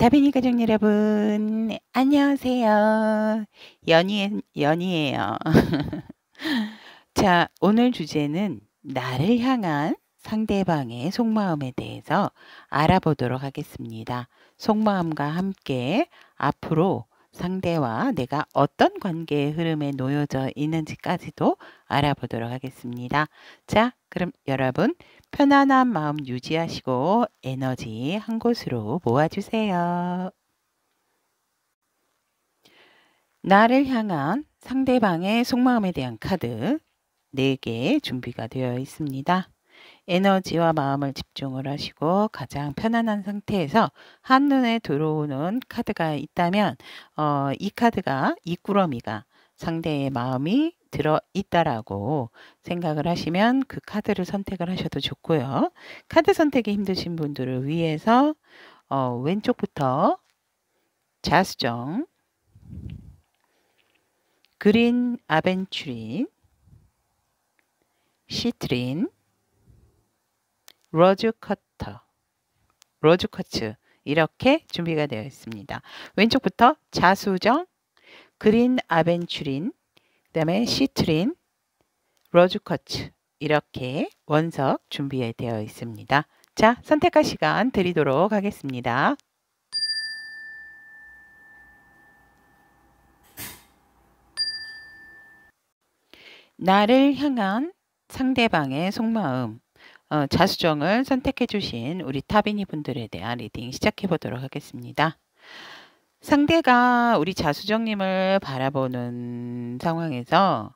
다빈이 가족 여러분, 안녕하세요. 연희예요. 자, 오늘 주제는 나를 향한 상대방의 속마음에 대해서 알아보도록 하겠습니다. 속마음과 함께 앞으로 상대와 내가 어떤 관계의 흐름에 놓여져 있는지까지도 알아보도록 하겠습니다. 자, 그럼 여러분 편안한 마음 유지하시고 에너지 한 곳으로 모아주세요. 나를 향한 상대방의 속마음에 대한 카드 4개 준비가 되어 있습니다. 에너지와 마음을 집중을 하시고 가장 편안한 상태에서 한눈에 들어오는 카드가 있다면 이 카드가 이 꾸러미가 상대의 마음이 들어있다라고 생각을 하시면 그 카드를 선택을 하셔도 좋고요. 카드 선택이 힘드신 분들을 위해서 왼쪽부터 자수정, 그린 아벤추린, 시트린, 로즈커츠 이렇게 준비가 되어 있습니다. 왼쪽부터 자수정, 그린 아벤추린, 그 다음에 시트린, 로즈커츠 이렇게 원석 준비되어 있습니다. 자, 선택할 시간 드리도록 하겠습니다. 나를 향한 상대방의 속마음 자수정을 선택해 주신 우리 타비니 분들에 대한 리딩 시작해 보도록 하겠습니다. 상대가 우리 자수정님을 바라보는 상황에서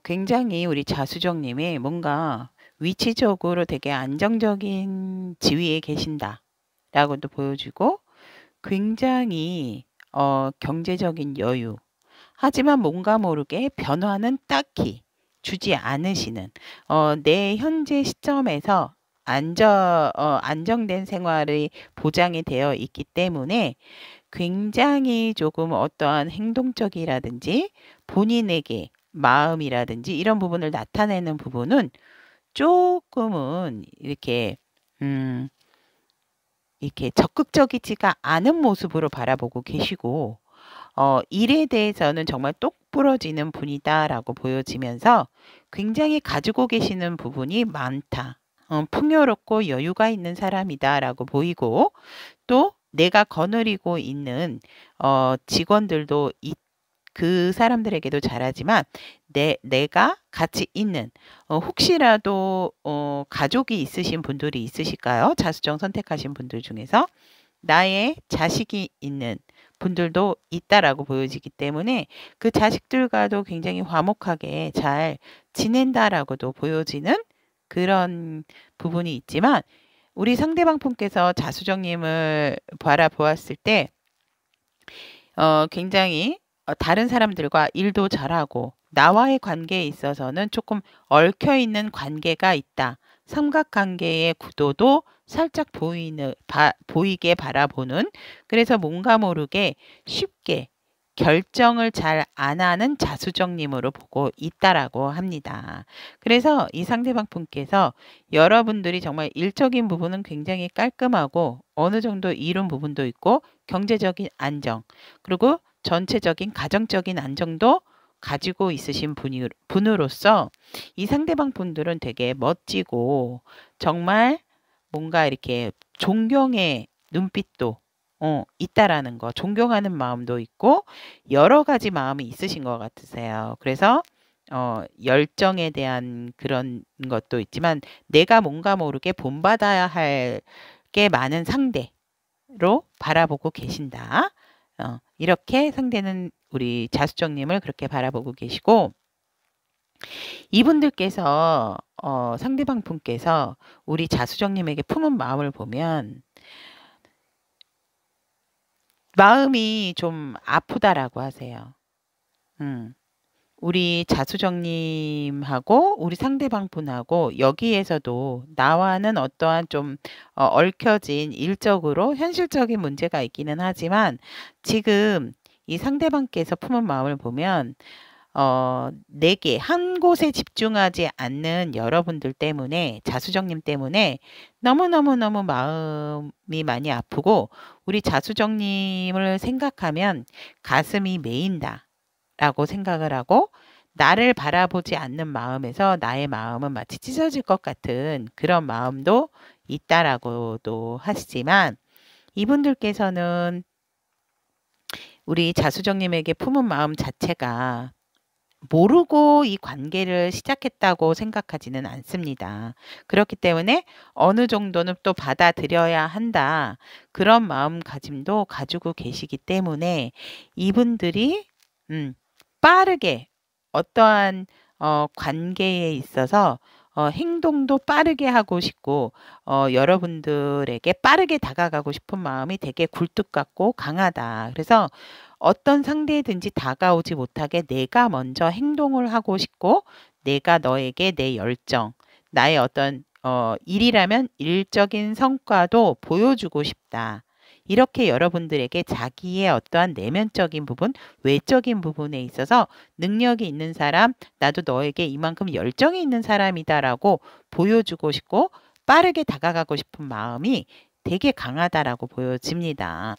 굉장히 우리 자수정님이 뭔가 위치적으로 되게 안정적인 지위에 계신다 라고도 보여주고 굉장히 경제적인 여유 하지만 뭔가 모르게 변화는 딱히 주지 않으시는 내 현재 시점에서 안정된 생활이 보장이 되어 있기 때문에 굉장히 조금 어떠한 행동적이라든지 본인에게 마음이라든지 이런 부분을 나타내는 부분은 조금은 이렇게 적극적이지가 않은 모습으로 바라보고 계시고 일에 대해서는 정말 똑부러지는 분이다라고 보여지면서 굉장히 가지고 계시는 부분이 많다. 풍요롭고 여유가 있는 사람이다라고 보이고 또 내가 거느리고 있는 직원들도 그 사람들에게도 잘하지만 내가 같이 있는 혹시라도 가족이 있으신 분들이 있으실까요? 자수정 선택하신 분들 중에서 나의 자식이 있는 분들도 있다라고 보여지기 때문에 그 자식들과도 굉장히 화목하게 잘 지낸다라고도 보여지는 그런 부분이 있지만 우리 상대방 분께서 자수정님을 바라보았을 때 굉장히 다른 사람들과 일도 잘하고 나와의 관계에 있어서는 조금 얽혀있는 관계가 있다. 삼각관계의 구도도 살짝 보이게 바라보는 그래서 뭔가 모르게 쉽게 결정을 잘 안 하는 자수정님으로 보고 있다라고 합니다. 그래서 이 상대방 분께서 여러분들이 정말 일적인 부분은 굉장히 깔끔하고 어느 정도 이룬 부분도 있고 경제적인 안정 그리고 전체적인 가정적인 안정도 가지고 있으신 분으로서 이 상대방 분들은 되게 멋지고 정말 뭔가 이렇게 존경의 눈빛도 있다라는 거, 존경하는 마음도 있고 여러 가지 마음이 있으신 것 같으세요. 그래서 열정에 대한 그런 것도 있지만 내가 뭔가 모르게 본받아야 할 게 많은 상대로 바라보고 계신다. 이렇게 상대는 우리 자수정님을 그렇게 바라보고 계시고 이분들께서 상대방 분께서 우리 자수정님에게 품은 마음을 보면 마음이 좀 아프다라고 하세요. 우리 자수정님하고 우리 상대방 분하고 여기에서도 나와는 어떠한 좀 얽혀진 일적으로 현실적인 문제가 있기는 하지만 지금 이 상대방께서 품은 마음을 보면 내게 한 곳에 집중하지 않는 여러분들 때문에 자수정님 때문에 너무너무너무 마음이 많이 아프고 우리 자수정님을 생각하면 가슴이 메인다 라고 생각을 하고 나를 바라보지 않는 마음에서 나의 마음은 마치 찢어질 것 같은 그런 마음도 있다라고도 하시지만 이분들께서는 우리 자수정님에게 품은 마음 자체가 모르고 이 관계를 시작했다고 생각하지는 않습니다. 그렇기 때문에 어느 정도는 또 받아들여야 한다. 그런 마음가짐도 가지고 계시기 때문에 이분들이 빠르게 어떠한 관계에 있어서 행동도 빠르게 하고 싶고 여러분들에게 빠르게 다가가고 싶은 마음이 되게 굴뚝 같고 강하다. 그래서 어떤 상대든지 다가오지 못하게 내가 먼저 행동을 하고 싶고 내가 너에게 내 열정, 나의 어떤 일이라면 일적인 성과도 보여주고 싶다. 이렇게 여러분들에게 자기의 어떠한 내면적인 부분, 외적인 부분에 있어서 능력이 있는 사람, 나도 너에게 이만큼 열정이 있는 사람이다라고 보여주고 싶고 빠르게 다가가고 싶은 마음이 되게 강하다라고 보여집니다.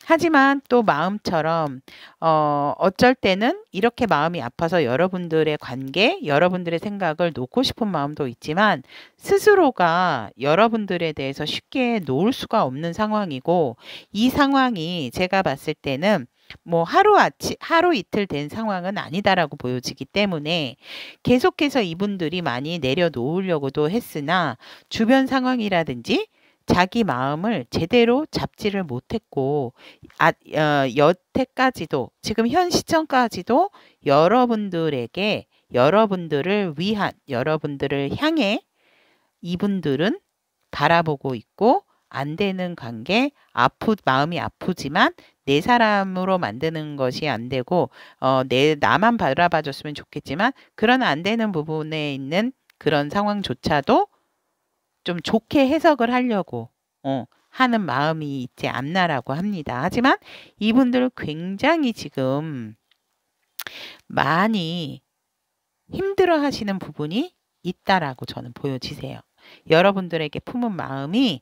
하지만 또 마음처럼 어쩔 때는 이렇게 마음이 아파서 여러분들의 관계, 여러분들의 생각을 놓고 싶은 마음도 있지만 스스로가 여러분들에 대해서 쉽게 놓을 수가 없는 상황이고 이 상황이 제가 봤을 때는 뭐 하루 이틀 된 상황은 아니다라고 보여지기 때문에 계속해서 이분들이 많이 내려놓으려고도 했으나 주변 상황이라든지 자기 마음을 제대로 잡지를 못했고 여태까지도 지금 현 시점까지도 여러분들에게 여러분들을 위한 여러분들을 향해 이분들은 바라보고 있고 안 되는 관계 마음이 아프지만 내 사람으로 만드는 것이 안 되고 나만 바라봐 줬으면 좋겠지만 그런 안 되는 부분에 있는 그런 상황조차도 좀 좋게 해석을 하려고 하는 마음이 있지 않나라고 합니다. 하지만 이분들 굉장히 지금 많이 힘들어 하시는 부분이 있다라고 저는 보여지세요. 여러분들에게 품은 마음이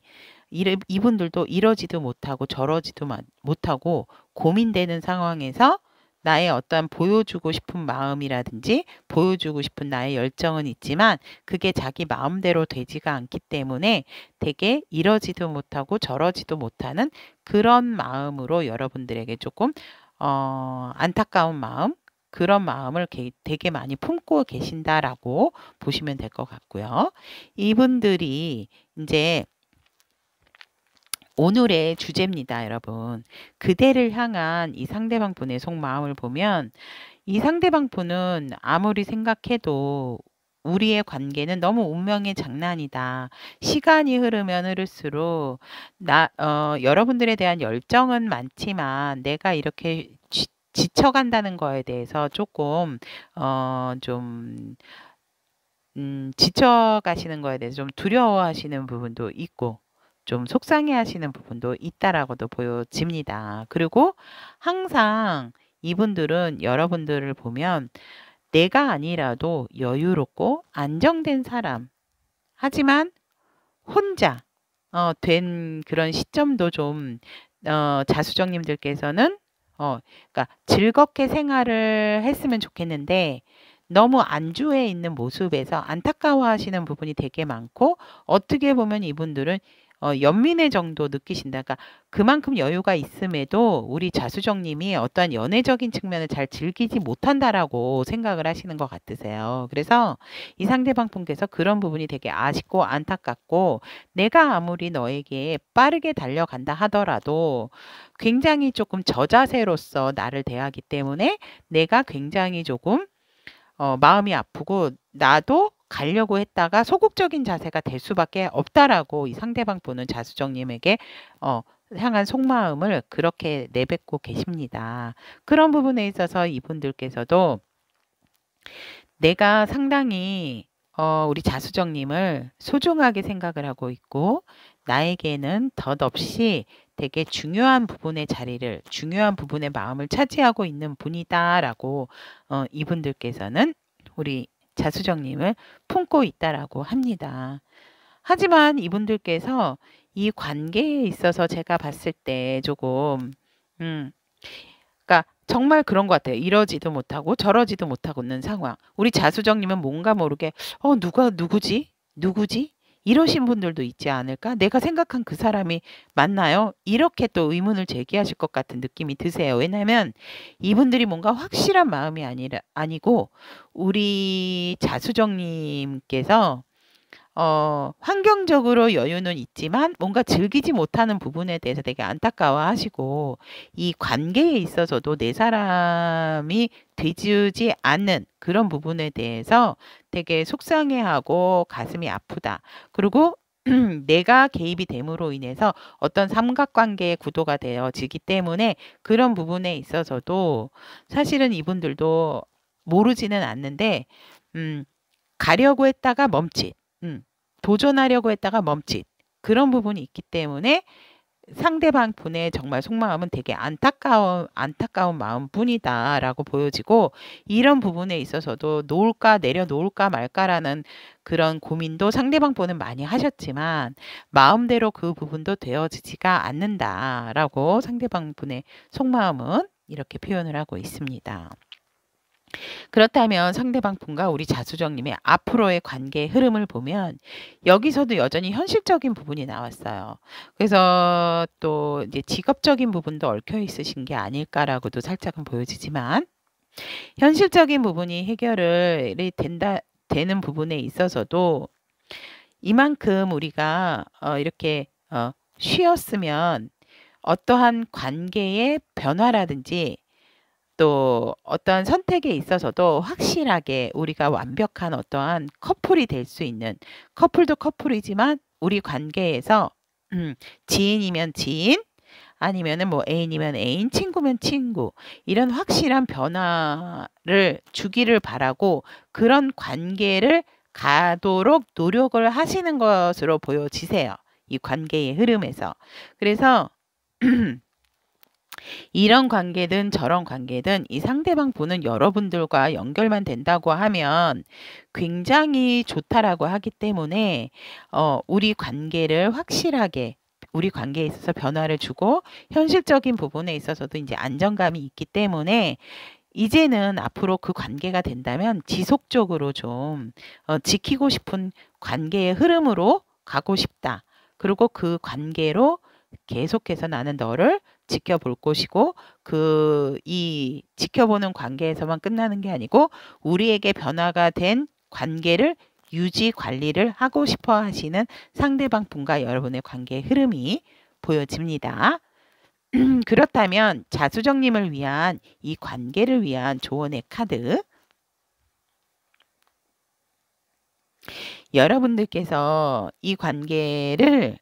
이분들도 이러지도 못하고 저러지도 못하고 고민되는 상황에서 나의 어떤 보여주고 싶은 마음이라든지 보여주고 싶은 나의 열정은 있지만 그게 자기 마음대로 되지가 않기 때문에 되게 이러지도 못하고 저러지도 못하는 그런 마음으로 여러분들에게 조금 안타까운 마음 그런 마음을 되게 많이 품고 계신다라고 보시면 될 것 같고요. 이분들이 이제 오늘의 주제입니다, 여러분. 그대를 향한 이 상대방 분의 속마음을 보면 이 상대방 분은 아무리 생각해도 우리의 관계는 너무 운명의 장난이다. 시간이 흐르면 흐를수록 여러분들에 대한 열정은 많지만 내가 이렇게 지쳐간다는 거에 대해서 조금 지쳐가시는 거에 대해서 좀 두려워하시는 부분도 있고 좀 속상해하시는 부분도 있다라고도 보여집니다. 그리고 항상 이분들은 여러분들을 보면 내가 아니라도 여유롭고 안정된 사람 하지만 혼자 된 그런 시점도 좀 자수정님들께서는 그러니까 즐겁게 생활을 했으면 좋겠는데 너무 안주해 있는 모습에서 안타까워하시는 부분이 되게 많고 어떻게 보면 이분들은 연민의 정도 느끼신다. 그러니까 그만큼 여유가 있음에도 우리 자수정님이 어떠한 연애적인 측면을 잘 즐기지 못한다라고 생각을 하시는 것 같으세요. 그래서 이 상대방 분께서 그런 부분이 되게 아쉽고 안타깝고 내가 아무리 너에게 빠르게 달려간다 하더라도 굉장히 조금 저자세로서 나를 대하기 때문에 내가 굉장히 조금 마음이 아프고 나도 가려고 했다가 소극적인 자세가 될 수밖에 없다라고 이 상대방 분은 자수정님에게 향한 속마음을 그렇게 내뱉고 계십니다. 그런 부분에 있어서 이분들께서도 내가 상당히 우리 자수정님을 소중하게 생각을 하고 있고 나에게는 덧없이 되게 중요한 부분의 자리를, 중요한 부분의 마음을 차지하고 있는 분이다라고 이분들께서는 우리 자수정님을 품고 있다라고 합니다. 하지만 이분들께서 이 관계에 있어서 제가 봤을 때 조금 그러니까 정말 그런 것 같아요. 이러지도 못하고 저러지도 못하고 있는 상황. 우리 자수정님은 뭔가 모르게 누가 누구지? 누구지? 이러신 분들도 있지 않을까? 내가 생각한 그 사람이 맞나요? 이렇게 또 의문을 제기하실 것 같은 느낌이 드세요. 왜냐하면 이분들이 뭔가 확실한 마음이 아니고 우리 자수정님께서 환경적으로 여유는 있지만 뭔가 즐기지 못하는 부분에 대해서 되게 안타까워하시고 이 관계에 있어서도 내 사람이 되주지 않는 그런 부분에 대해서 되게 속상해하고 가슴이 아프다. 그리고 내가 개입이 됨으로 인해서 어떤 삼각관계의 구도가 되어지기 때문에 그런 부분에 있어서도 사실은 이분들도 모르지는 않는데 가려고 했다가 멈칫, 도전하려고 했다가 멈칫 그런 부분이 있기 때문에 상대방 분의 정말 속마음은 되게 안타까운 마음뿐이다라고 보여지고 이런 부분에 있어서도 놓을까 내려놓을까 말까라는 그런 고민도 상대방 분은 많이 하셨지만 마음대로 그 부분도 되어지지가 않는다라고 상대방 분의 속마음은 이렇게 표현을 하고 있습니다. 그렇다면 상대방 분과 우리 자수정님의 앞으로의 관계의 흐름을 보면 여기서도 여전히 현실적인 부분이 나왔어요. 그래서 또 이제 직업적인 부분도 얽혀 있으신 게 아닐까라고도 살짝은 보여지지만 현실적인 부분이 해결이 되는 부분에 있어서도 이만큼 우리가 이렇게 쉬었으면 어떠한 관계의 변화라든지 또 어떤 선택에 있어서도 확실하게 우리가 완벽한 어떠한 커플이 될 수 있는 커플도 커플이지만 우리 관계에서 지인이면 지인 아니면은 뭐 애인이면 애인, 친구면 친구 이런 확실한 변화를 주기를 바라고 그런 관계를 가도록 노력을 하시는 것으로 보여지세요. 이 관계의 흐름에서. 그래서 이런 관계든 저런 관계든 이 상대방 분은 여러분들과 연결만 된다고 하면 굉장히 좋다라고 하기 때문에 우리 관계를 확실하게 우리 관계에 있어서 변화를 주고 현실적인 부분에 있어서도 이제 안정감이 있기 때문에 이제는 앞으로 그 관계가 된다면 지속적으로 좀 지키고 싶은 관계의 흐름으로 가고 싶다. 그리고 그 관계로 계속해서 나는 너를 지켜볼 것이고 이 지켜보는 관계에서만 끝나는 게 아니고 우리에게 변화가 된 관계를 유지 관리를 하고 싶어 하시는 상대방 분과 여러분의 관계의 흐름이 보여집니다. 그렇다면 자수정님을 위한 이 관계를 위한 조언의 카드 여러분들께서 이 관계를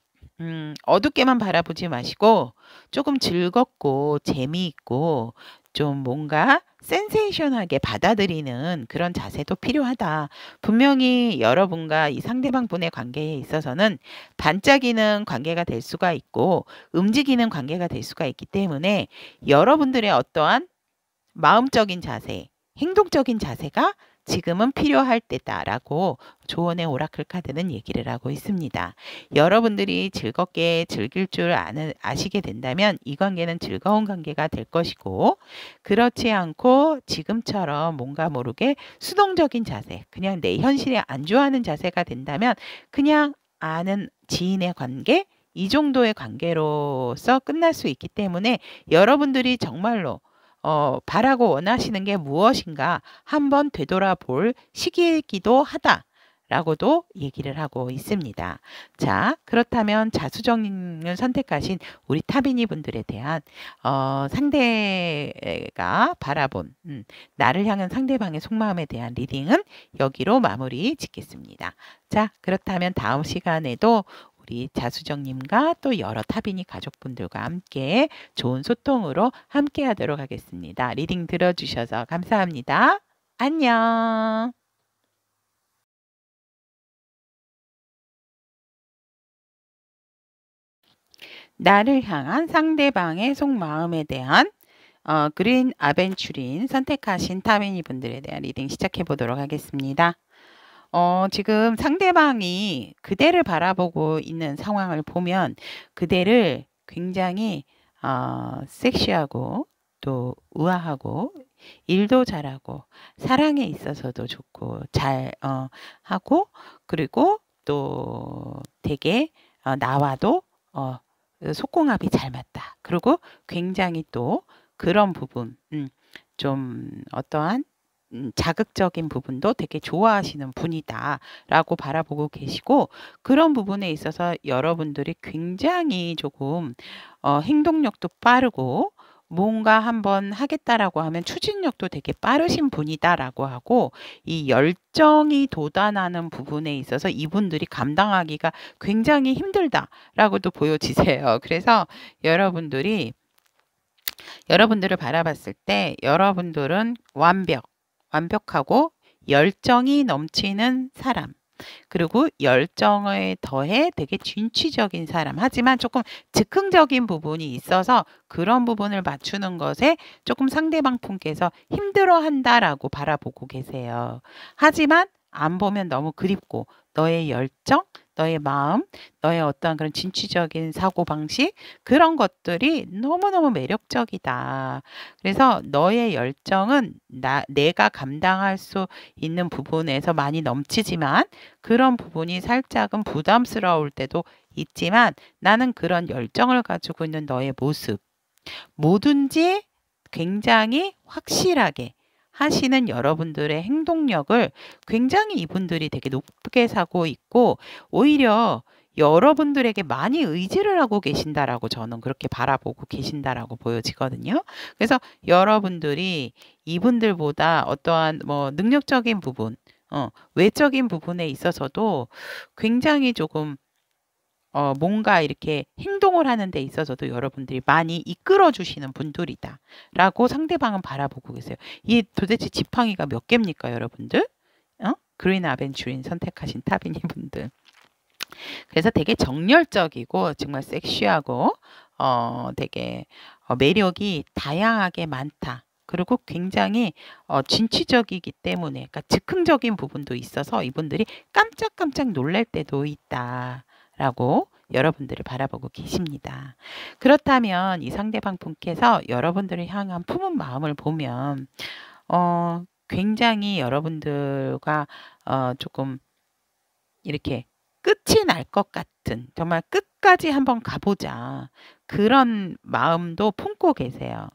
어둡게만 바라보지 마시고 조금 즐겁고 재미있고 좀 뭔가 센세이션하게 받아들이는 그런 자세도 필요하다. 분명히 여러분과 이 상대방 분의 관계에 있어서는 반짝이는 관계가 될 수가 있고 움직이는 관계가 될 수가 있기 때문에 여러분들의 어떠한 마음적인 자세, 행동적인 자세가 지금은 필요할 때다라고 조언의 오라클 카드는 얘기를 하고 있습니다. 여러분들이 즐겁게 즐길 줄 아시게 된다면 이 관계는 즐거운 관계가 될 것이고 그렇지 않고 지금처럼 뭔가 모르게 수동적인 자세, 그냥 내 현실에 안주하는 자세가 된다면 그냥 아는 지인의 관계, 이 정도의 관계로서 끝날 수 있기 때문에 여러분들이 정말로 바라고 원하시는 게 무엇인가 한번 되돌아볼 시기이기도 하다라고도 얘기를 하고 있습니다. 자, 그렇다면 자수정님을 선택하신 우리 타비니 분들에 대한 상대가 바라본 나를 향한 상대방의 속마음에 대한 리딩은 여기로 마무리 짓겠습니다. 자, 그렇다면 다음 시간에도 우리 자수정님과 또 여러 타비니 가족분들과 함께 좋은 소통으로 함께 하도록 하겠습니다. 리딩 들어주셔서 감사합니다. 안녕. 나를 향한 상대방의 속마음에 대한 그린 아벤츄린 선택하신 타미니 분들에 대한 리딩 시작해 보도록 하겠습니다. 지금 상대방이 그대를 바라보고 있는 상황을 보면 그대를 굉장히 섹시하고 또 우아하고 일도 잘하고 사랑에 있어서도 좋고 잘 하고, 그리고 또 되게 나와도 속궁합이 잘 맞다. 그리고 굉장히 또 그런 부분, 좀 어떠한 자극적인 부분도 되게 좋아하시는 분이다 라고 바라보고 계시고, 그런 부분에 있어서 여러분들이 굉장히 조금 행동력도 빠르고 뭔가 한번 하겠다라고 하면 추진력도 되게 빠르신 분이다라고 하고, 이 열정이 돋아나는 부분에 있어서 이분들이 감당하기가 굉장히 힘들다라고도 보여지세요. 그래서 여러분들을 바라봤을 때 여러분들은 완벽하고 열정이 넘치는 사람, 그리고 열정에 더해 되게 진취적인 사람, 하지만 조금 즉흥적인 부분이 있어서 그런 부분을 맞추는 것에 조금 상대방 분께서 힘들어한다라고 바라보고 계세요. 하지만 안 보면 너무 그립고 너의 열정, 너의 마음, 너의 어떠한 그런 진취적인 사고방식, 그런 것들이 너무너무 매력적이다. 그래서 너의 열정은 내가 감당할 수 있는 부분에서 많이 넘치지만 그런 부분이 살짝은 부담스러울 때도 있지만, 나는 그런 열정을 가지고 있는 너의 모습, 뭐든지 굉장히 확실하게 하시는 여러분들의 행동력을 굉장히 이분들이 되게 높게 사고 있고, 오히려 여러분들에게 많이 의지를 하고 계신다라고 저는 그렇게 바라보고 계신다라고 보여지거든요. 그래서 여러분들이 이분들보다 어떠한 뭐 능력적인 부분, 외적인 부분에 있어서도 굉장히 조금 뭔가 이렇게 행동을 하는 데 있어서도 여러분들이 많이 이끌어 주시는 분들이다 라고 상대방은 바라보고 계세요. 이게 도대체 지팡이가 몇 개입니까, 여러분들? 그린 아벤츄린 선택하신 타비니 분들. 그래서 되게 정열적이고 정말 섹시하고 되게 매력이 다양하게 많다. 그리고 굉장히 진취적이기 때문에, 그러니까 즉흥적인 부분도 있어서 이분들이 깜짝깜짝 놀랄 때도 있다라고 여러분들을 바라보고 계십니다. 그렇다면 이 상대방 분께서 여러분들을 향한 품은 마음을 보면 굉장히 여러분들과 조금 이렇게 끝이 날 것 같은, 정말 끝까지 한번 가보자, 그런 마음도 품고 계세요.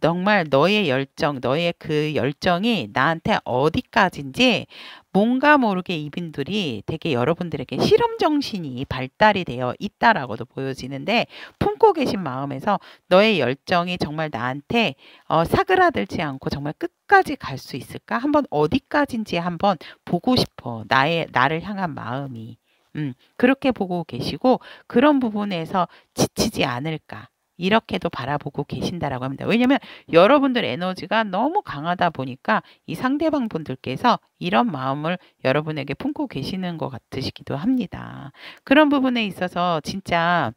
정말 너의 열정, 너의 그 열정이 나한테 어디까지인지 뭔가 모르게 이분들이 되게 여러분들에게 실험 정신이 발달이 되어 있다라고도 보여지는데, 품고 계신 마음에서 너의 열정이 정말 나한테 사그라들지 않고 정말 끝까지 갈 수 있을까? 한번 어디까지인지 한번 보고 싶어. 나를 향한 마음이. 그렇게 보고 계시고, 그런 부분에서 지치지 않을까, 이렇게도 바라보고 계신다라고 합니다. 왜냐면 여러분들 에너지가 너무 강하다 보니까 이 상대방 분들께서 이런 마음을 여러분에게 품고 계시는 것 같으시기도 합니다. 그런 부분에 있어서 진짜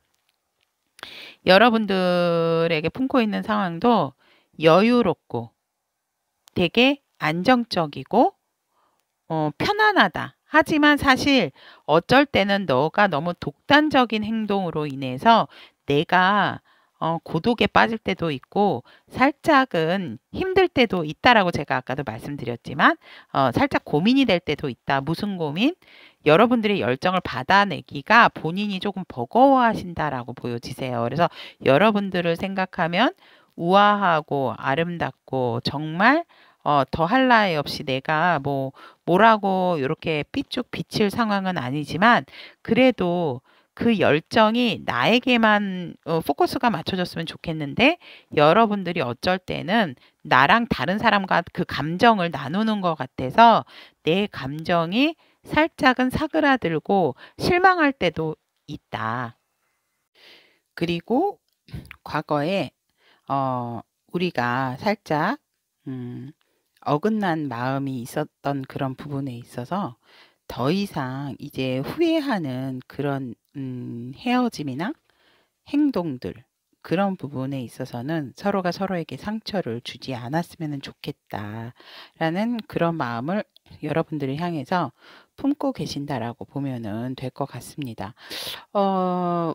여러분들에게 품고 있는 상황도 여유롭고 되게 안정적이고 편안하다. 하지만 사실 어쩔 때는 너가 너무 독단적인 행동으로 인해서 내가 고독에 빠질 때도 있고 살짝은 힘들 때도 있다라고 제가 아까도 말씀드렸지만, 살짝 고민이 될 때도 있다. 무슨 고민? 여러분들의 열정을 받아내기가 본인이 조금 버거워하신다라고 보여지세요. 그래서 여러분들을 생각하면 우아하고 아름답고 정말 더할 나위 없이 내가 뭐라고 이렇게 삐쭉 비칠 상황은 아니지만, 그래도 그 열정이 나에게만 포커스가 맞춰졌으면 좋겠는데, 여러분들이 어쩔 때는 나랑 다른 사람과 그 감정을 나누는 것 같아서 내 감정이 살짝은 사그라들고 실망할 때도 있다. 그리고 과거에 우리가 살짝 어긋난 마음이 있었던 그런 부분에 있어서 더 이상 이제 후회하는 그런 헤어짐이나 행동들, 그런 부분에 있어서는 서로가 서로에게 상처를 주지 않았으면 좋겠다라는 그런 마음을 여러분들을 향해서 품고 계신다라고 보면은 될 것 같습니다.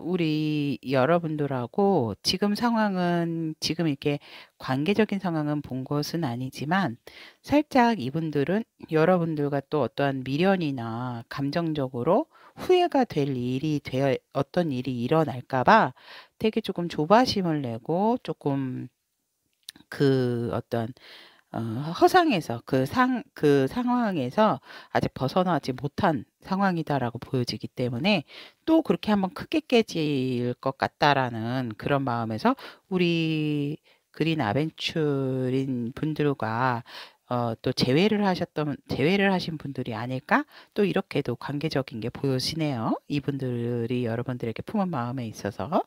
우리 여러분들하고 지금 상황은, 지금 이렇게 관계적인 상황은 본 것은 아니지만, 살짝 이분들은 여러분들과 또 어떠한 미련이나 감정적으로 후회가 될 일이 어떤 일이 일어날까봐 되게 조금 조바심을 내고 조금 그 어떤 허상에서 그 상황에서 아직 벗어나지 못한 상황이다라고 보여지기 때문에 또 그렇게 한번 크게 깨질 것 같다라는 그런 마음에서 우리 그린 아벤처린 분들과 또 제외를 하신 분들이 아닐까? 또 이렇게도 관계적인 게 보여지네요. 이분들이 여러분들에게 품은 마음에 있어서.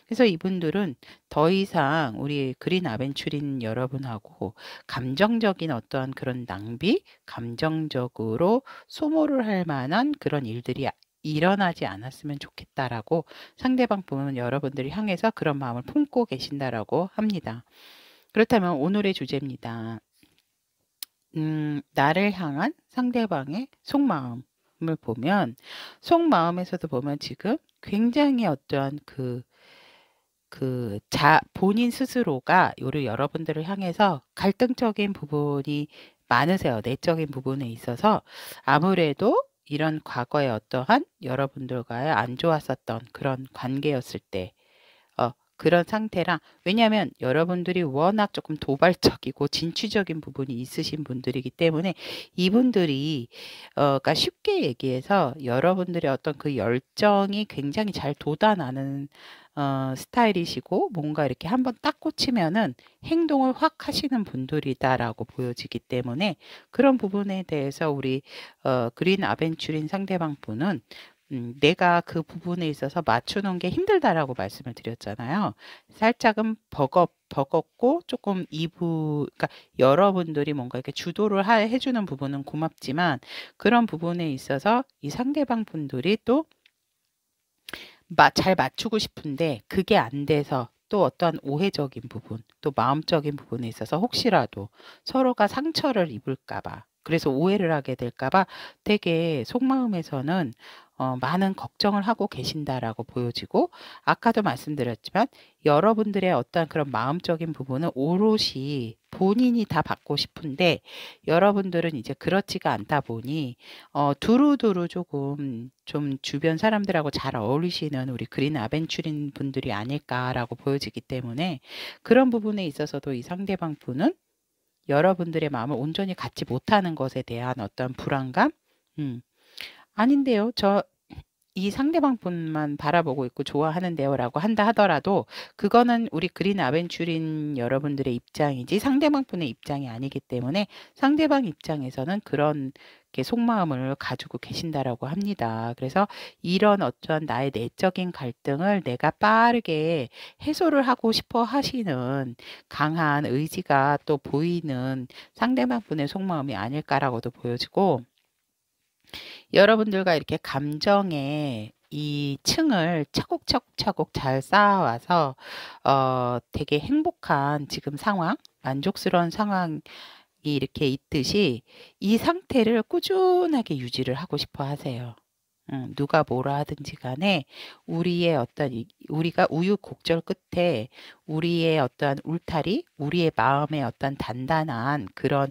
그래서 이분들은 더 이상 우리 그린 아벤처린 여러분하고 감정적인 어떠한 그런 낭비, 감정적으로 소모를 할 만한 그런 일들이 일어나지 않았으면 좋겠다라고 상대방 분 여러분들이 향해서 그런 마음을 품고 계신다라고 합니다. 그렇다면 오늘의 주제입니다. 나를 향한 상대방의 속마음을 보면, 속마음에서도 보면 지금 굉장히 어떠한 본인 스스로가 요를 여러분들을 향해서 갈등적인 부분이 많으세요. 내적인 부분에 있어서 아무래도 이런 과거에 어떠한 여러분들과의 안 좋았었던 그런 관계였을 때 그런 상태라, 왜냐하면 여러분들이 워낙 조금 도발적이고 진취적인 부분이 있으신 분들이기 때문에 이분들이 그러니까 쉽게 얘기해서 여러분들의 어떤 그 열정이 굉장히 잘 돋아나는 스타일이시고, 뭔가 이렇게 한번 딱 꽂히면은 행동을 확 하시는 분들이다라고 보여지기 때문에 그런 부분에 대해서 우리 그린 아벤처린 상대방 분은 내가 그 부분에 있어서 맞추는 게 힘들다라고 말씀을 드렸잖아요. 살짝은 버겁고 조금 그러니까 여러분들이 뭔가 이렇게 주도를 해주는 부분은 고맙지만, 그런 부분에 있어서 이 상대방 분들이 또 잘 맞추고 싶은데 그게 안 돼서 또 어떠한 오해적인 부분, 또 마음적인 부분에 있어서 혹시라도 서로가 상처를 입을까 봐, 그래서 오해를 하게 될까 봐 되게 속마음에서는 많은 걱정을 하고 계신다라고 보여지고, 아까도 말씀드렸지만 여러분들의 어떤 그런 마음적인 부분은 오롯이 본인이 다 받고 싶은데, 여러분들은 이제 그렇지가 않다 보니 두루두루 조금 좀 주변 사람들하고 잘 어울리시는 우리 그린 아벤처린 분들이 아닐까라고 보여지기 때문에, 그런 부분에 있어서도 이 상대방 분은 여러분들의 마음을 온전히 갖지 못하는 것에 대한 어떤 불안감? 아닌데요. 이 상대방 분만 바라보고 있고 좋아하는데요라고 한다 하더라도 그거는 우리 그린 아벤처린 여러분들의 입장이지 상대방 분의 입장이 아니기 때문에, 상대방 입장에서는 그런 게 속마음을 가지고 계신다라고 합니다. 그래서 이런 어떤 나의 내적인 갈등을 내가 빠르게 해소를 하고 싶어 하시는 강한 의지가 또 보이는 상대방 분의 속마음이 아닐까라고도 보여지고, 여러분들과 이렇게 감정의 이 층을 차곡차곡차곡 잘 쌓아와서 되게 행복한 지금 상황, 만족스러운 상황이 이렇게 있듯이 이 상태를 꾸준하게 유지를 하고 싶어 하세요. 누가 뭐라 하든지 간에 우리가 우유곡절 끝에 우리의 어떠한 울타리, 우리의 마음의 어떤 단단한 그런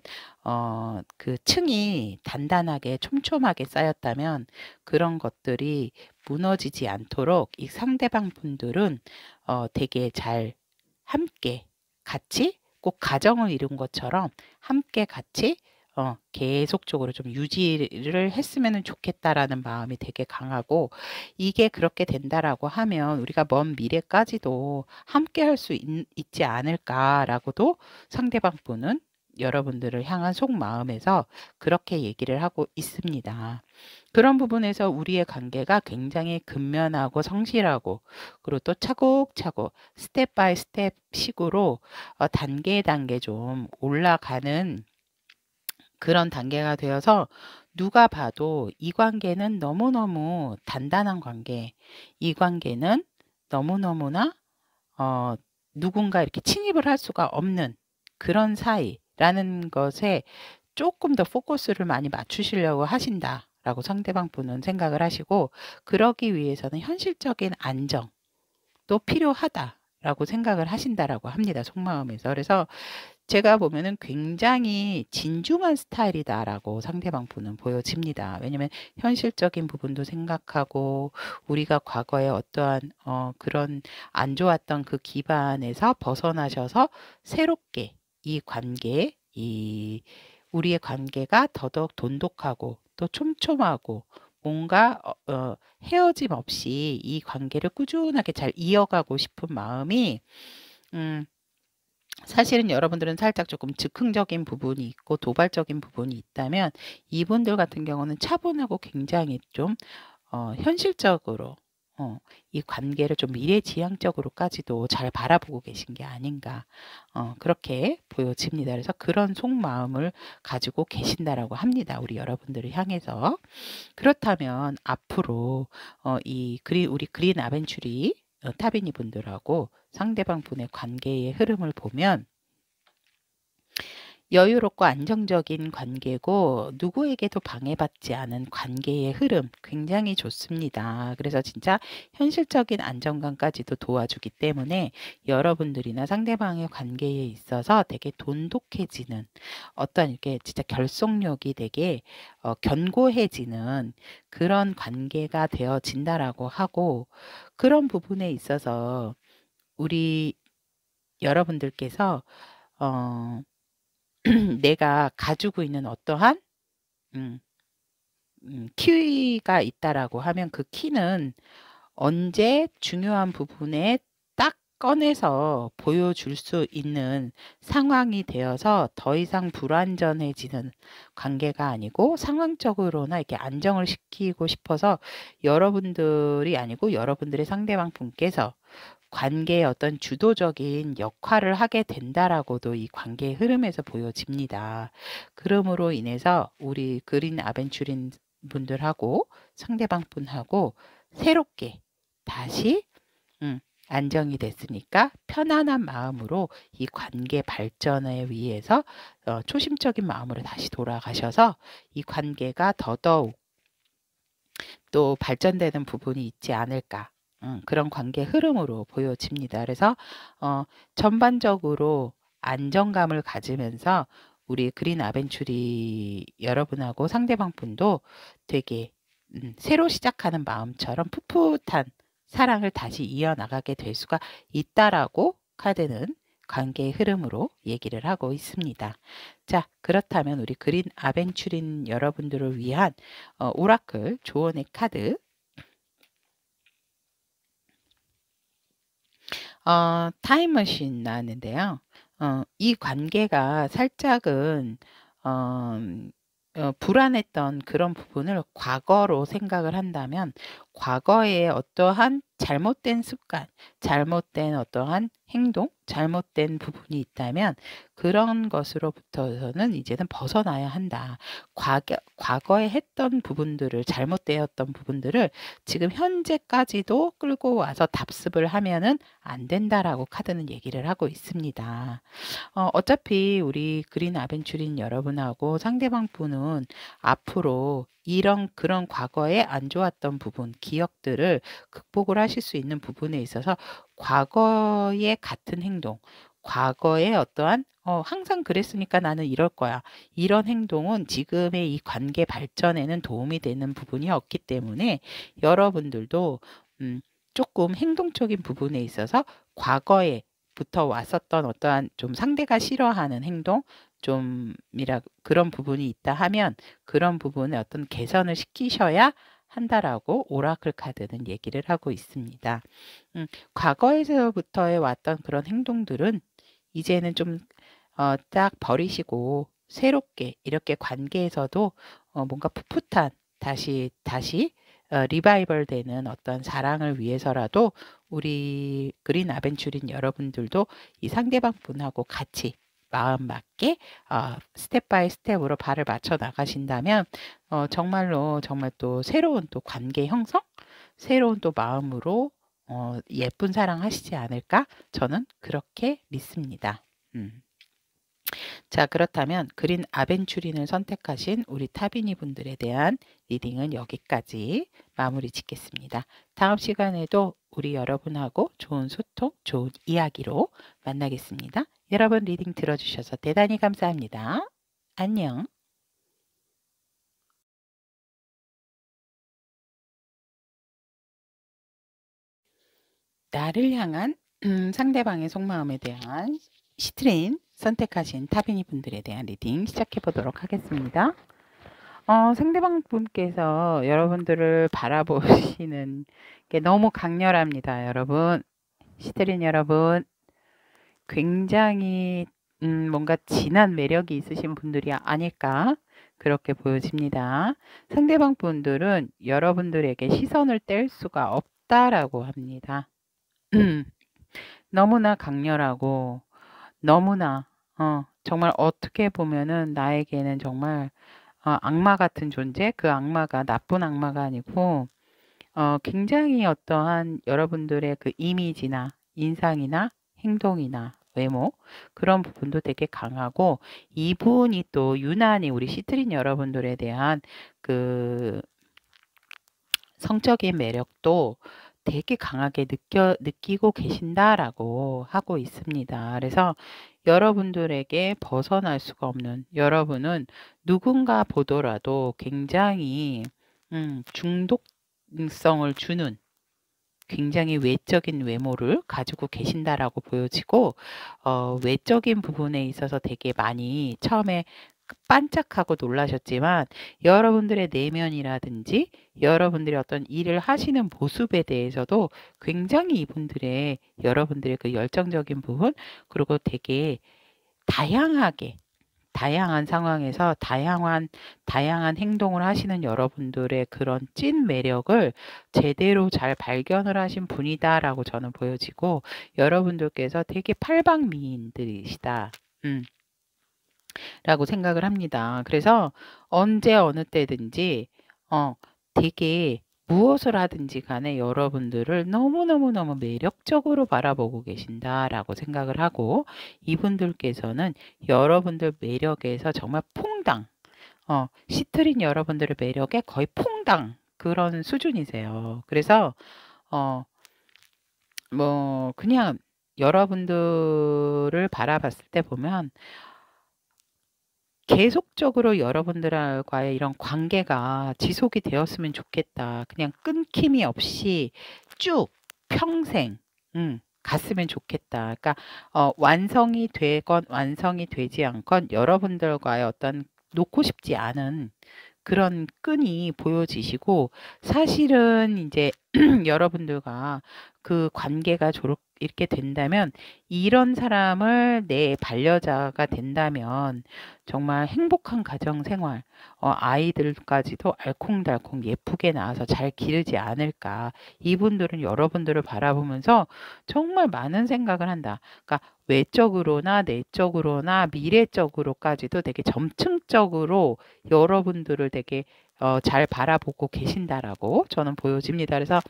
그 층이 단단하게 촘촘하게 쌓였다면 그런 것들이 무너지지 않도록 이 상대방 분들은 되게 잘 함께 같이, 꼭 가정을 이룬 것처럼 함께 같이 계속적으로 좀 유지를 했으면 좋겠다라는 마음이 되게 강하고, 이게 그렇게 된다라고 하면 우리가 먼 미래까지도 함께 할 수 있지 않을까라고도 상대방 분은 여러분들을 향한 속마음에서 그렇게 얘기를 하고 있습니다. 그런 부분에서 우리의 관계가 굉장히 근면하고 성실하고, 그리고 또 차곡차곡 스텝 바이 스텝 식으로 단계 단계 좀 올라가는 그런 단계가 되어서, 누가 봐도 이 관계는 너무너무 단단한 관계, 이 관계는 너무너무나 누군가 이렇게 침입을 할 수가 없는 그런 사이라는 것에 조금 더 포커스를 많이 맞추시려고 하신다라고 상대방 분은 생각을 하시고, 그러기 위해서는 현실적인 안정도 필요하다라고 생각을 하신다라고 합니다. 속마음에서. 그래서 제가 보면은 굉장히 진중한 스타일이다라고 상대방 분은 보여집니다. 왜냐면 현실적인 부분도 생각하고 우리가 과거에 어떠한 그런 안 좋았던 그 기반에서 벗어나셔서 새롭게 이 관계, 이 우리의 관계가 더더욱 돈독하고 또 촘촘하고 뭔가 헤어짐 없이 이 관계를 꾸준하게 잘 이어가고 싶은 마음이 음, 사실은 여러분들은 살짝 조금 즉흥적인 부분이 있고 도발적인 부분이 있다면, 이분들 같은 경우는 차분하고 굉장히 좀 현실적으로 이 관계를 좀 미래지향적으로까지도 잘 바라보고 계신 게 아닌가, 그렇게 보여집니다. 그래서 그런 속마음을 가지고 계신다라고 합니다. 우리 여러분들을 향해서. 그렇다면 앞으로 우리 그린 아벤츄리 타비니 분들하고 상대방 분의 관계의 흐름을 보면 여유롭고 안정적인 관계고 누구에게도 방해받지 않은 관계의 흐름 굉장히 좋습니다. 그래서 진짜 현실적인 안정감까지도 도와주기 때문에 여러분들이나 상대방의 관계에 있어서 되게 돈독해지는, 어떤 이렇게 진짜 결속력이 되게 견고해지는 그런 관계가 되어진다라고 하고, 그런 부분에 있어서 우리 여러분들께서 어, 내가 가지고 있는 어떠한 음, 키가 있다라고 하면 그 키는 언제 중요한 부분에 딱 꺼내서 보여줄 수 있는 상황이 되어서 더 이상 불완전해지는 관계가 아니고, 상황적으로나 이렇게 안정을 시키고 싶어서 여러분들이 아니고 여러분들의 상대방 분께서 관계의 어떤 주도적인 역할을 하게 된다라고도 이 관계의 흐름에서 보여집니다. 그러므로 인해서 우리 그린 아벤츄린 분들하고 상대방 분하고 새롭게 다시 안정이 됐으니까 편안한 마음으로 이 관계 발전에 위해서 초심적인 마음으로 다시 돌아가셔서 이 관계가 더더욱 또 발전되는 부분이 있지 않을까, 그런 관계 흐름으로 보여집니다. 그래서 전반적으로 안정감을 가지면서 우리 그린 아벤츄리 여러분하고 상대방 분도 되게 새로 시작하는 마음처럼 풋풋한 사랑을 다시 이어나가게 될 수가 있다라고 카드는 관계의 흐름으로 얘기를 하고 있습니다. 자, 그렇다면 우리 그린 아벤츄린 여러분들을 위한 오라클 조언의 카드, 타임머신 나왔는데요. 이 관계가 살짝은 어, 불안했던 그런 부분을 과거로 생각을 한다면, 과거에 어떠한 잘못된 습관, 잘못된 어떠한 행동, 잘못된 부분이 있다면 그런 것으로부터는 이제는 벗어나야 한다. 과거에 했던 부분들을, 잘못되었던 부분들을 지금 현재까지도 끌고 와서 답습을 하면은 안 된다라고 카드는 얘기를 하고 있습니다. 어차피 우리 그린 아벤츄린 여러분하고 상대방 분은 앞으로 이런 그런 과거에 안 좋았던 부분, 기억들을 극복을 하실 수 있는 부분에 있어서 과거의 같은 행동, 과거에 어떠한 항상 그랬으니까 나는 이럴 거야, 이런 행동은 지금의 이 관계 발전에는 도움이 되는 부분이 없기 때문에 여러분들도 조금 행동적인 부분에 있어서 과거에 부터 왔었던 어떠한 좀 상대가 싫어하는 행동, 좀이라 그런 부분이 있다 하면 그런 부분에 어떤 개선을 시키셔야 한다라고 오라클 카드는 얘기를 하고 있습니다. 과거에서부터의 왔던 그런 행동들은 이제는 좀 딱 버리시고 새롭게 이렇게 관계에서도 뭔가 풋풋한 다시 리바이벌 되는 어떤 사랑을 위해서라도 우리 그린 아벤츄린 여러분들도 이 상대방 분하고 같이 마음 맞게 스텝 바이 스텝으로 발을 맞춰 나가신다면 정말로 정말 또 새로운 또 관계 형성, 새로운 또 마음으로 예쁜 사랑 하시지 않을까? 저는 그렇게 믿습니다. 자, 그렇다면 그린 아벤추린을 선택하신 우리 타비니 분들에 대한 리딩은 여기까지 마무리 짓겠습니다. 다음 시간에도 우리 여러분하고 좋은 소통, 좋은 이야기로 만나겠습니다. 여러분 리딩 들어주셔서 대단히 감사합니다. 안녕. 나를 향한 상대방의 속마음에 대한 시트린 선택하신 타비니 분들에 대한 리딩 시작해 보도록 하겠습니다. 상대방 분께서 여러분들을 바라보시는 게 너무 강렬합니다. 여러분, 시트린 여러분, 굉장히 뭔가 진한 매력이 있으신 분들이 아닐까 그렇게 보여집니다. 상대방 분들은 여러분들에게 시선을 뗄 수가 없다라고 합니다. 너무나 강렬하고 너무나 정말 어떻게 보면은 나에게는 정말 악마 같은 존재, 그 악마가 나쁜 악마가 아니고 굉장히 어떠한 여러분들의 그 이미지나 인상이나 행동이나 외모 그런 부분도 되게 강하고 이분이 또 유난히 우리 시트린 여러분들에 대한 그 성적인 매력도 되게 강하게 느끼고 계신다라고 하고 있습니다. 그래서 여러분들에게 벗어날 수가 없는 여러분은 누군가 보더라도 굉장히 중독성을 주는 굉장히 외적인 외모를 가지고 계신다라고 보여지고 외적인 부분에 있어서 되게 많이 처음에 반짝하고 놀라셨지만 여러분들의 내면이라든지 여러분들이 어떤 일을 하시는 모습에 대해서도 굉장히 이분들의 여러분들의 그 열정적인 부분 그리고 되게 다양한 상황에서 다양한 행동을 하시는 여러분들의 그런 찐 매력을 제대로 잘 발견을 하신 분이다라고 저는 보여지고 여러분들께서 되게 팔방미인들이시다. 라고 생각을 합니다. 그래서 언제 어느 때든지 되게 무엇을 하든지 간에 여러분들을 너무너무너무 매력적으로 바라보고 계신다라고 생각을 하고 이분들께서는 여러분들 매력에서 정말 퐁당 시트린 여러분들의 매력에 거의 퐁당 그런 수준이세요. 그래서 뭐 그냥 여러분들을 바라봤을 때 보면 계속적으로 여러분들과의 이런 관계가 지속이 되었으면 좋겠다. 그냥 끊김이 없이 쭉 평생 갔으면 좋겠다. 그러니까 완성이 되건 완성이 되지 않건 여러분들과의 어떤 놓고 싶지 않은 그런 끈이 보여지시고 사실은 이제 여러분들과 그 관계가 이렇게 된다면 이런 사람을 내 반려자가 된다면 정말 행복한 가정 생활 아이들까지도 알콩달콩 예쁘게 낳아서 잘 기르지 않을까. 이분들은 여러분들을 바라보면서 정말 많은 생각을 한다. 그러니까 외적으로나 내적으로나 미래적으로까지도 되게 점층적으로 여러분들을 되게 잘 바라보고 계신다라고 저는 보여집니다. 그래서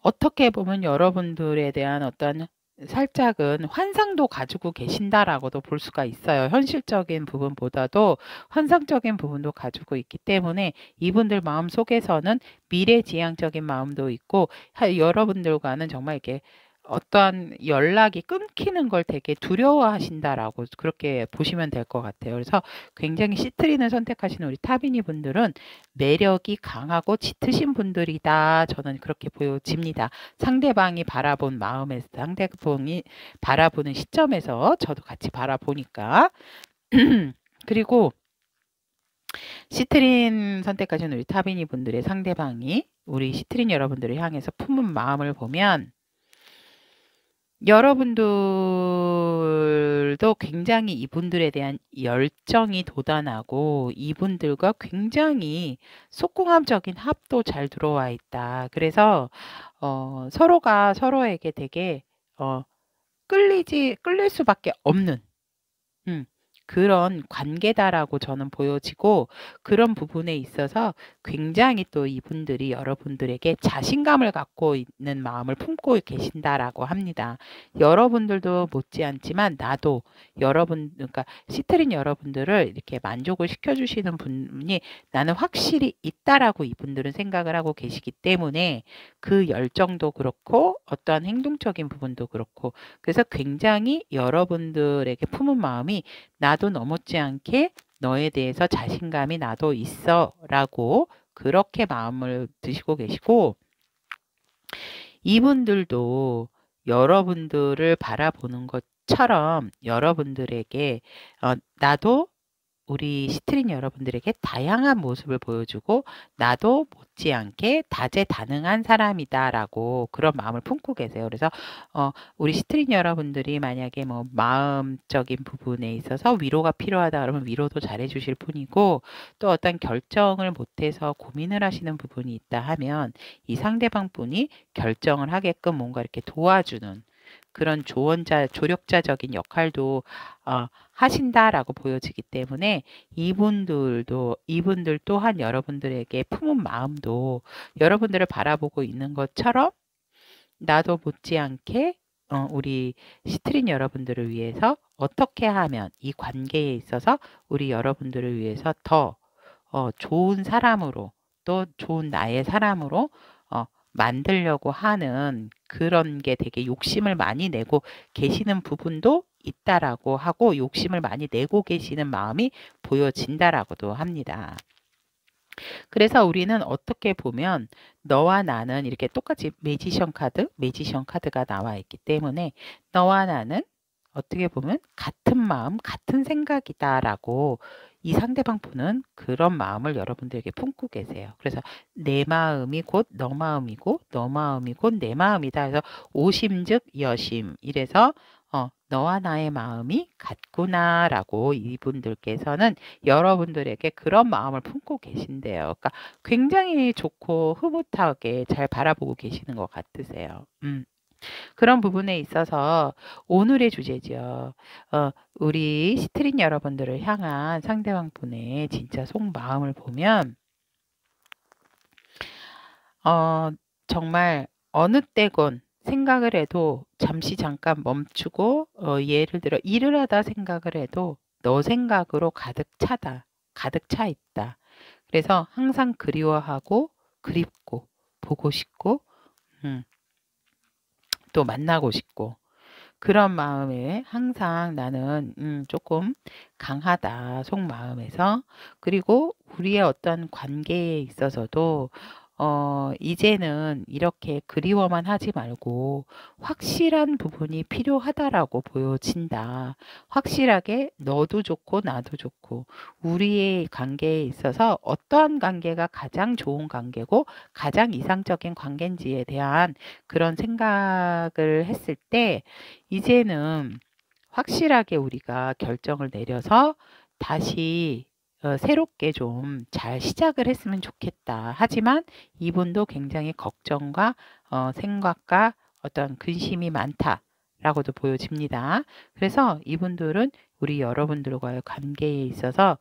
어떻게 보면 여러분들에 대한 어떤 살짝은 환상도 가지고 계신다라고도 볼 수가 있어요. 현실적인 부분보다도 환상적인 부분도 가지고 있기 때문에 이분들 마음 속에서는 미래지향적인 마음도 있고 여러분들과는 정말 이렇게 어떠한 연락이 끊기는 걸 되게 두려워하신다라고 그렇게 보시면 될 것 같아요. 그래서 굉장히 시트린을 선택하시는 우리 타비니 분들은 매력이 강하고 짙으신 분들이다. 저는 그렇게 보여집니다. 상대방이 바라본 마음에서 상대방이 바라보는 시점에서 저도 같이 바라보니까 그리고 시트린 선택하신 우리 타비니 분들의 상대방이 우리 시트린 여러분들을 향해서 품은 마음을 보면 여러분들도 굉장히 이분들에 대한 열정이 돋아나고 이분들과 굉장히 속궁합적인 합도 잘 들어와 있다. 그래서 서로가 서로에게 되게 끌릴 수밖에 없는 그런 관계다라고 저는 보여지고, 그런 부분에 있어서 굉장히 또 이분들이 여러분들에게 자신감을 갖고 있는 마음을 품고 계신다라고 합니다. 여러분들도 못지않지만 나도 그러니까 시트린 여러분들을 이렇게 만족을 시켜주시는 분이 나는 확실히 있다라고 이분들은 생각을 하고 계시기 때문에 그 열정도 그렇고 어떠한 행동적인 부분도 그렇고, 그래서 굉장히 여러분들에게 품은 마음이 나도 너못지 않게 너에 대해서 자신감이 나도 있어 라고 그렇게 마음을 드시고 계시고, 이분들도 여러분들을 바라보는 것처럼 여러분들에게 나도 우리 시트린 여러분들에게 다양한 모습을 보여주고 나도 못지않게 다재다능한 사람이다라고 그런 마음을 품고 계세요. 그래서 우리 시트린 여러분들이 만약에 뭐 마음적인 부분에 있어서 위로가 필요하다 그러면 위로도 잘해주실 분이고, 또 어떤 결정을 못해서 고민을 하시는 부분이 있다 하면 이 상대방 분이 결정을 하게끔 뭔가 이렇게 도와주는 그런 조력자적인 역할도 하신다라고 보여지기 때문에 이분들 또한 여러분들에게 품은 마음도 여러분들을 바라보고 있는 것처럼 나도 못지않게 우리 시트린 여러분들을 위해서 어떻게 하면 이 관계에 있어서 우리 여러분들을 위해서 더 좋은 사람으로, 또 좋은 나의 사람으로 만들려고 하는 그런 게 되게 욕심을 많이 내고 계시는 부분도 있다라고 하고, 욕심을 많이 내고 계시는 마음이 보여진다라고도 합니다. 그래서 우리는 어떻게 보면 너와 나는 이렇게 똑같이 매지션 카드가 나와 있기 때문에 너와 나는 어떻게 보면 같은 마음, 같은 생각이다라고 이 상대방 분은 그런 마음을 여러분들에게 품고 계세요. 그래서 내 마음이 곧 너 마음이고 너 마음이 곧 내 마음이다. 그래서 오심즉 여심. 이래서 너와 나의 마음이 같구나라고 이분들께서는 여러분들에게 그런 마음을 품고 계신대요. 그러니까 굉장히 좋고 흐뭇하게 잘 바라보고 계시는 것 같으세요. 그런 부분에 있어서 오늘의 주제죠. 우리 시트린 여러분들을 향한 상대방 분의 진짜 속마음을 보면 정말 어느 때건 생각을 해도 잠시 잠깐 멈추고 예를 들어 일을 하다 생각을 해도 너 생각으로 가득 차 있다. 그래서 항상 그리워하고 그립고 보고 싶고 또 만나고 싶고, 그런 마음에 항상 나는 조금 강하다, 속마음에서. 그리고 우리의 어떤 관계에 있어서도 이제는 이렇게 그리워만 하지 말고 확실한 부분이 필요하다라고 보여진다. 확실하게 너도 좋고 나도 좋고 우리의 관계에 있어서 어떠한 관계가 가장 좋은 관계고 가장 이상적인 관계인지에 대한 그런 생각을 했을 때 이제는 확실하게 우리가 결정을 내려서 다시 새롭게 좀 잘 시작을 했으면 좋겠다. 하지만 이분도 굉장히 걱정과 생각과 어떤 근심이 많다라고도 보여집니다. 그래서 이분들은 우리 여러분들과의 관계에 있어서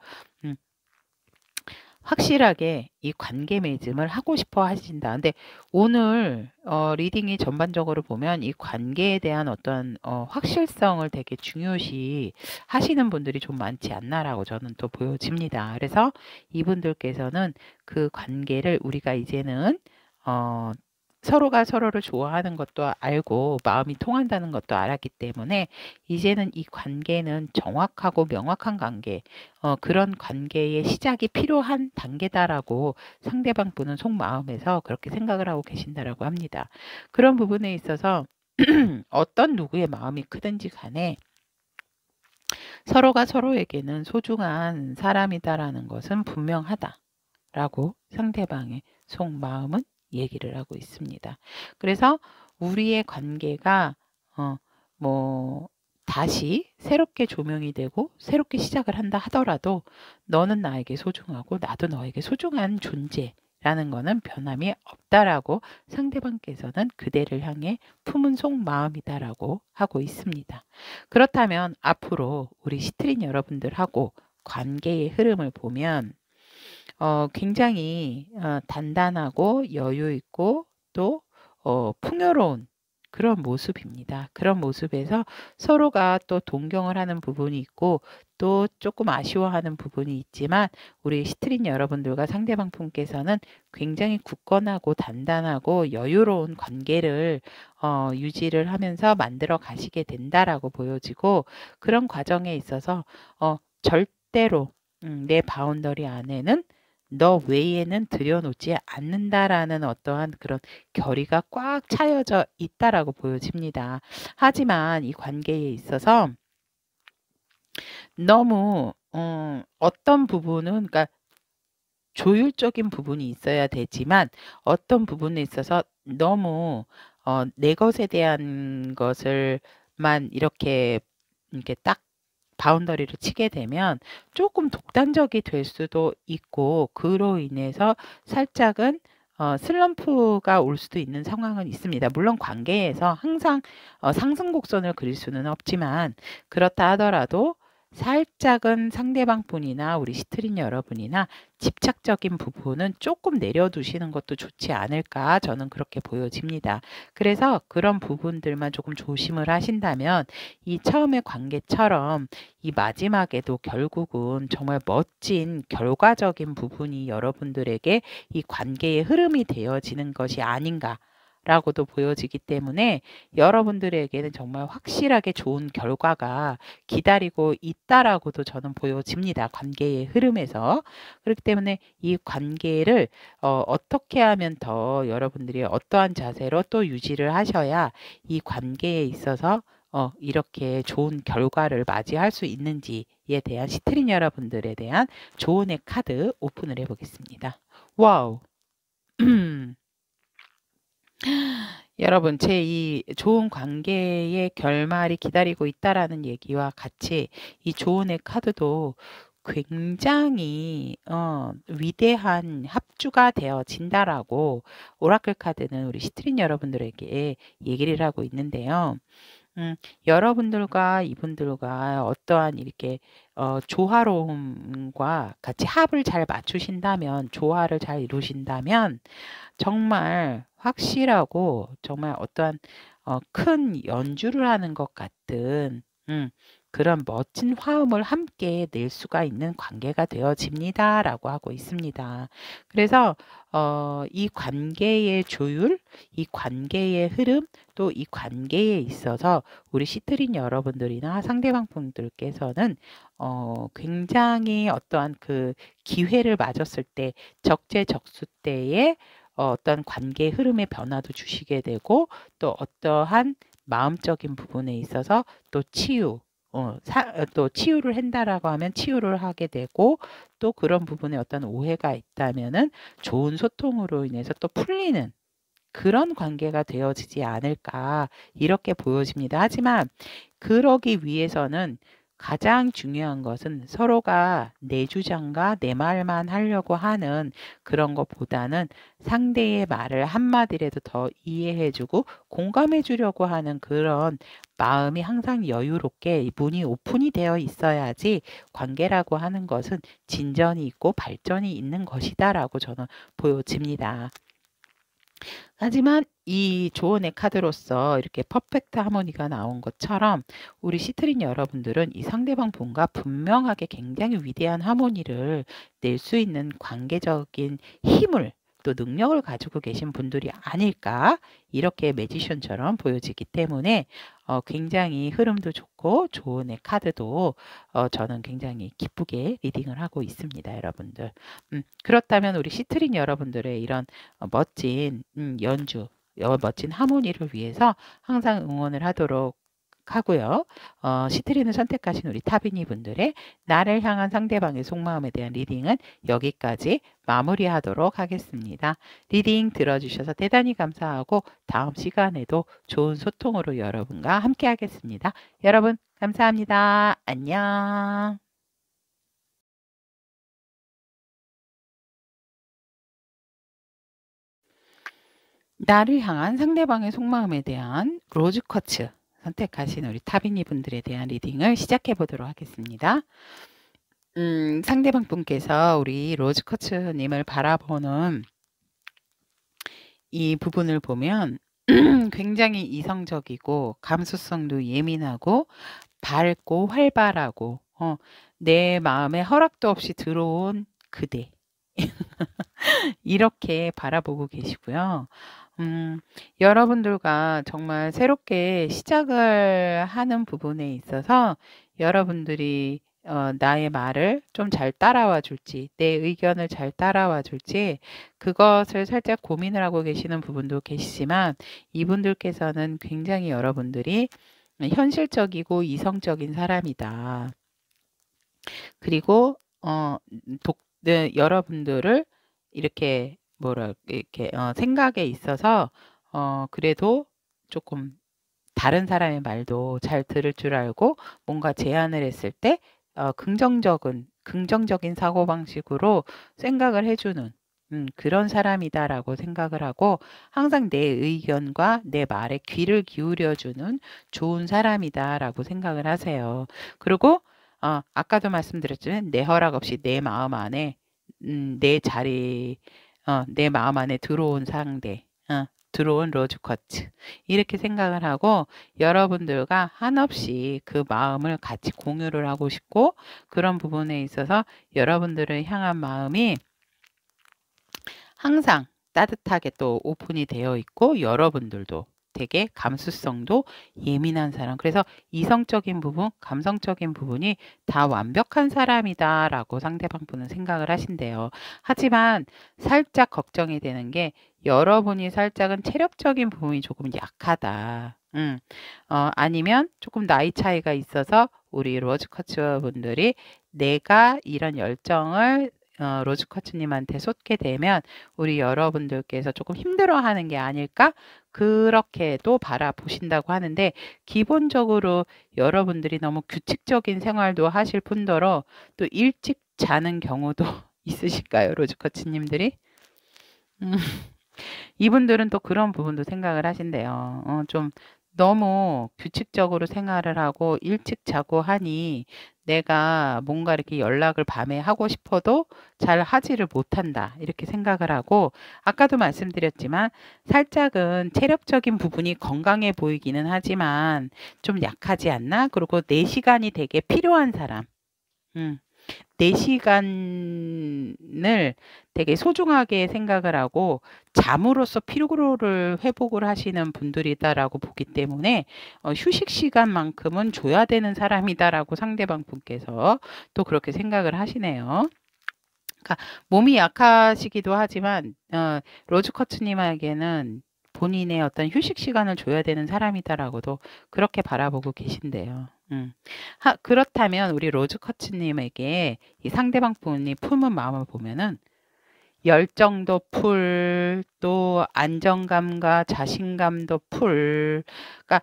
확실하게 이 관계 맺음을 하고 싶어 하신다. 근데 오늘 리딩이 전반적으로 보면 이 관계에 대한 어떤 확실성을 되게 중요시 하시는 분들이 좀 많지 않나라고 저는 또 보여집니다. 그래서 이분들께서는 그 관계를 우리가 이제는 서로가 서로를 좋아하는 것도 알고 마음이 통한다는 것도 알았기 때문에 이제는 이 관계는 정확하고 명확한 관계, 그런 관계의 시작이 필요한 단계다라고 상대방 분은 속마음에서 그렇게 생각을 하고 계신다라고 합니다. 그런 부분에 있어서 어떤 누구의 마음이 크든지 간에 서로가 서로에게는 소중한 사람이다라는 것은 분명하다라고 상대방의 속마음은 얘기를 하고 있습니다. 그래서 우리의 관계가 다시 새롭게 조명이 되고 새롭게 시작을 한다 하더라도 너는 나에게 소중하고 나도 너에게 소중한 존재라는 라는 거는 변함이 없다라고 상대방께서는 그대를 향해 품은 속마음이다라고 하고 있습니다. 그렇다면 앞으로 우리 시트린 여러분들하고 관계의 흐름을 보면 굉장히 단단하고 여유 있고 또 풍요로운 그런 모습입니다. 그런 모습에서 서로가 또 동경을 하는 부분이 있고 또 조금 아쉬워하는 부분이 있지만 우리 시트린 여러분들과 상대방 분께서는 굉장히 굳건하고 단단하고 여유로운 관계를 유지를 하면서 만들어 가시게 된다라고 보여지고 그런 과정에 있어서 절대로 내 바운더리 안에는 너 외에는 들여놓지 않는다라는 어떠한 그런 결의가 꽉 차여져 있다라고 보여집니다. 하지만 이 관계에 있어서 너무 어떤 부분은 그러니까 조율적인 부분이 있어야 되지만 어떤 부분에 있어서 너무 내 것에 대한 것을만 이렇게 딱 바운더리를 치게 되면 조금 독단적이 될 수도 있고 그로 인해서 살짝은 슬럼프가 올 수도 있는 상황은 있습니다. 물론 관계에서 항상 상승 곡선을 그릴 수는 없지만 그렇다 하더라도 살짝은 상대방 분이나 우리 시트린 여러분이나 집착적인 부분은 조금 내려두시는 것도 좋지 않을까 저는 그렇게 보여집니다. 그래서 그런 부분들만 조금 조심을 하신다면 이 처음의 관계처럼 이 마지막에도 결국은 정말 멋진 결과적인 부분이 여러분들에게 이 관계의 흐름이 되어지는 것이 아닌가 라고도 보여지기 때문에 여러분들에게는 정말 확실하게 좋은 결과가 기다리고 있다라고도 저는 보여집니다. 관계의 흐름에서. 그렇기 때문에 이 관계를 어떻게 하면 더 여러분들이 어떠한 자세로 또 유지를 하셔야 이 관계에 있어서 이렇게 좋은 결과를 맞이할 수 있는지에 대한 시트린 여러분들에 대한 조언의 카드 오픈을 해보겠습니다. 와우. 여러분, 제 이 좋은 관계의 결말이 기다리고 있다라는 얘기와 같이 이 조언의 카드도 굉장히 위대한 합주가 되어진다라고 오라클 카드는 우리 시트린 여러분들에게 얘기를 하고 있는데요. 여러분들과 이분들과 어떠한 이렇게 조화로움과 같이 합을 잘 맞추신다면, 조화를 잘 이루신다면 정말 확실하고 정말 어떠한 큰 연주를 하는 것 같은 그런 멋진 화음을 함께 낼 수가 있는 관계가 되어집니다라고 하고 있습니다. 그래서 이 관계의 조율, 이 관계의 흐름, 또 이 관계에 있어서 우리 시트린 여러분들이나 상대방 분들께서는 굉장히 어떠한 그 기회를 맞았을 때 적재적소 때에 어떤 관계의 흐름의 변화도 주시게 되고 또 어떠한 마음적인 부분에 있어서 또 또 치유를 한다라고 하면 치유를 하게 되고 또 그런 부분에 어떤 오해가 있다면은 좋은 소통으로 인해서 또 풀리는 그런 관계가 되어지지 않을까 이렇게 보여집니다. 하지만 그러기 위해서는 가장 중요한 것은 서로가 내 주장과 내 말만 하려고 하는 그런 것보다는 상대의 말을 한마디라도 더 이해해주고 공감해주려고 하는 그런 마음이 항상 여유롭게 문이 오픈이 되어 있어야지 관계라고 하는 것은 진전이 있고 발전이 있는 것이다라고 저는 보여집니다. 하지만 이 조언의 카드로서 이렇게 퍼펙트 하모니가 나온 것처럼 우리 시트린 여러분들은 이 상대방 분과 분명하게 굉장히 위대한 하모니를 낼 수 있는 관계적인 힘을 또 능력을 가지고 계신 분들이 아닐까 이렇게 매지션처럼 보여지기 때문에 굉장히 흐름도 좋고 조언의 카드도 저는 굉장히 기쁘게 리딩을 하고 있습니다, 여러분들. 그렇다면 우리 시트린 여러분들의 이런 멋진 연주, 멋진 하모니를 위해서 항상 응원을 하도록 하고요. 시트린을 선택하신 우리 타비니 분들의 나를 향한 상대방의 속마음에 대한 리딩은 여기까지 마무리하도록 하겠습니다. 리딩 들어주셔서 대단히 감사하고 다음 시간에도 좋은 소통으로 여러분과 함께 하겠습니다. 여러분 감사합니다. 안녕. 나를 향한 상대방의 속마음에 대한 로즈 쿼츠 선택하신 우리 타비니 분들에 대한 리딩을 시작해 보도록 하겠습니다. 상대방 분께서 우리 로즈 쿼츠님을 바라보는 이 부분을 보면 굉장히 이성적이고 감수성도 예민하고 밝고 활발하고 내 마음에 허락도 없이 들어온 그대 이렇게 바라보고 계시고요. 여러분들과 정말 새롭게 시작을 하는 부분에 있어서 여러분들이 나의 말을 좀 잘 따라와 줄지, 내 의견을 잘 따라와 줄지, 그것을 살짝 고민을 하고 계시는 부분도 계시지만, 이분들께서는 굉장히 여러분들이 현실적이고 이성적인 사람이다. 그리고, 네, 여러분들을 이렇게 이렇게 생각에 있어서 그래도 조금 다른 사람의 말도 잘 들을 줄 알고 뭔가 제안을 했을 때 긍정적인 사고방식으로 생각을 해주는 그런 사람이다라고 생각을 하고 항상 내 의견과 내 말에 귀를 기울여주는 좋은 사람이다라고 생각을 하세요. 그리고 아까도 말씀드렸지만 내 허락 없이 내 마음 안에 내 자리, 내 마음 안에 들어온 상대, 들어온 로즈 쿼츠 이렇게 생각을 하고 여러분들과 한없이 그 마음을 같이 공유를 하고 싶고 그런 부분에 있어서 여러분들을 향한 마음이 항상 따뜻하게 또 오픈이 되어 있고 여러분들도 되게 감수성도 예민한 사람. 그래서 이성적인 부분, 감성적인 부분이 다 완벽한 사람이다라고 상대방 분은 생각을 하신대요. 하지만 살짝 걱정이 되는 게 여러분이 살짝은 체력적인 부분이 조금 약하다. 아니면 조금 나이 차이가 있어서 우리 로즈커츠 분들이 내가 이런 열정을 로즈커츠님한테 쏟게 되면 우리 여러분들께서 조금 힘들어하는 게 아닐까? 그렇게도 바라보신다고 하는데 기본적으로 여러분들이 너무 규칙적인 생활도 하실 뿐더러 또 일찍 자는 경우도 있으실까요? 로즈커츠님들이? 음, 이분들은 또 그런 부분도 생각을 하신대요. 좀 너무 규칙적으로 생활을 하고 일찍 자고 하니 내가 뭔가 이렇게 연락을 밤에 하고 싶어도 잘 하지를 못한다. 이렇게 생각을 하고 아까도 말씀드렸지만 살짝은 체력적인 부분이 건강해 보이기는 하지만 좀 약하지 않나? 그리고 내 시간이 되게 필요한 사람. 음. 내 시간을 되게 소중하게 생각을 하고 잠으로써 피로를 회복을 하시는 분들이다라고 보기 때문에 휴식 시간만큼은 줘야 되는 사람이다라고 상대방 분께서 또 그렇게 생각을 하시네요. 그러니까 몸이 약하시기도 하지만 로즈커츠님에게는 본인의 어떤 휴식 시간을 줘야 되는 사람이다라고도 그렇게 바라보고 계신데요. 그렇다면 우리 로즈커츠님에게 이 상대방 분이 품은 마음을 보면은 열정도 풀, 또 안정감과 자신감도 풀, 그러니까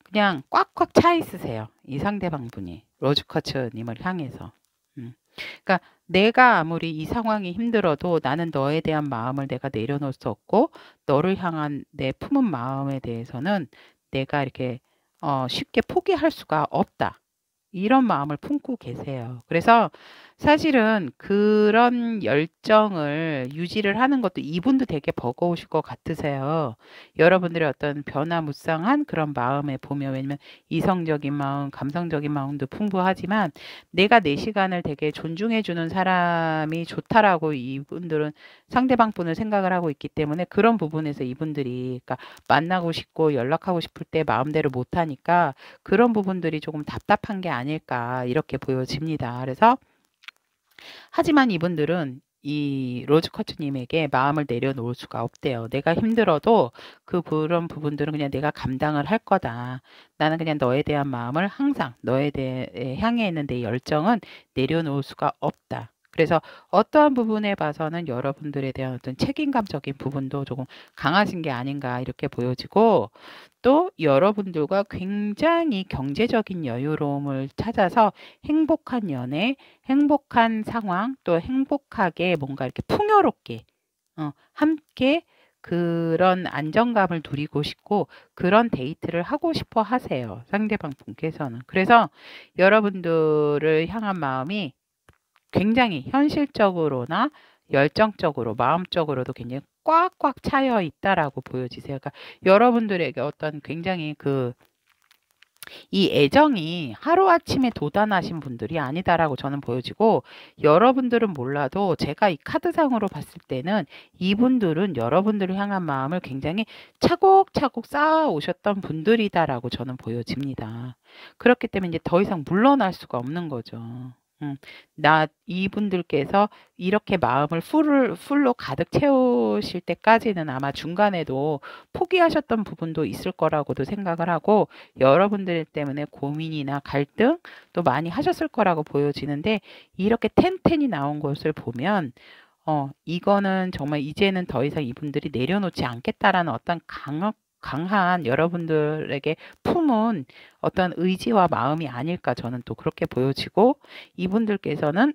그냥 꽉꽉 차 있으세요. 이 상대방 분이 로즈커츠님을 향해서. 그러니까 내가 아무리 이 상황이 힘들어도 나는 너에 대한 마음을 내가 내려놓을 수 없고 너를 향한 내 품은 마음에 대해서는 내가 이렇게 쉽게 포기할 수가 없다. 이런 마음을 품고 계세요. 그래서 사실은 그런 열정을 유지를 하는 것도 이분도 되게 버거우실 것 같으세요. 여러분들의 어떤 변화무쌍한 그런 마음에 보면 왜냐면 이성적인 마음, 감성적인 마음도 풍부하지만 내가 내 시간을 되게 존중해주는 사람이 좋다라고 이분들은 상대방 분을 생각을 하고 있기 때문에 그런 부분에서 이분들이 그러니까 만나고 싶고 연락하고 싶을 때 마음대로 못하니까 그런 부분들이 조금 답답한 게 아닐까 이렇게 보여집니다. 그래서 하지만 이분들은 이 로즈커츠님에게 마음을 내려놓을 수가 없대요. 내가 힘들어도 그런 부분들은 그냥 내가 감당을 할 거다. 나는 그냥 너에 대한 마음을 항상 너에 대해 향해 있는 내 열정은 내려놓을 수가 없다. 그래서 어떠한 부분에 봐서는 여러분들에 대한 어떤 책임감적인 부분도 조금 강하신 게 아닌가 이렇게 보여지고 또 여러분들과 굉장히 경제적인 여유로움을 찾아서 행복한 연애, 행복한 상황, 또 행복하게 뭔가 이렇게 풍요롭게 함께 그런 안정감을 누리고 싶고 그런 데이트를 하고 싶어 하세요. 상대방 분께서는. 그래서 여러분들을 향한 마음이 굉장히 현실적으로나 열정적으로, 마음적으로도 굉장히 꽉꽉 차여 있다라고 보여지세요. 그러니까 여러분들에게 어떤 굉장히 이 애정이 하루아침에 돋아나신 분들이 아니다라고 저는 보여지고, 여러분들은 몰라도 제가 이 카드상으로 봤을 때는 이분들은 여러분들을 향한 마음을 굉장히 차곡차곡 쌓아 오셨던 분들이다라고 저는 보여집니다. 그렇기 때문에 이제 더 이상 물러날 수가 없는 거죠. 이분들께서 이렇게 마음을 풀로 가득 채우실 때까지는 아마 중간에도 포기하셨던 부분도 있을 거라고도 생각을 하고, 여러분들 때문에 고민이나 갈등 또 많이 하셨을 거라고 보여지는데, 이렇게 텐텐이 나온 것을 보면 이거는 정말 이제는 더 이상 이분들이 내려놓지 않겠다라는 어떤 강한 여러분들에게 품은 어떤 의지와 마음이 아닐까, 저는 또 그렇게 보여지고, 이분들께서는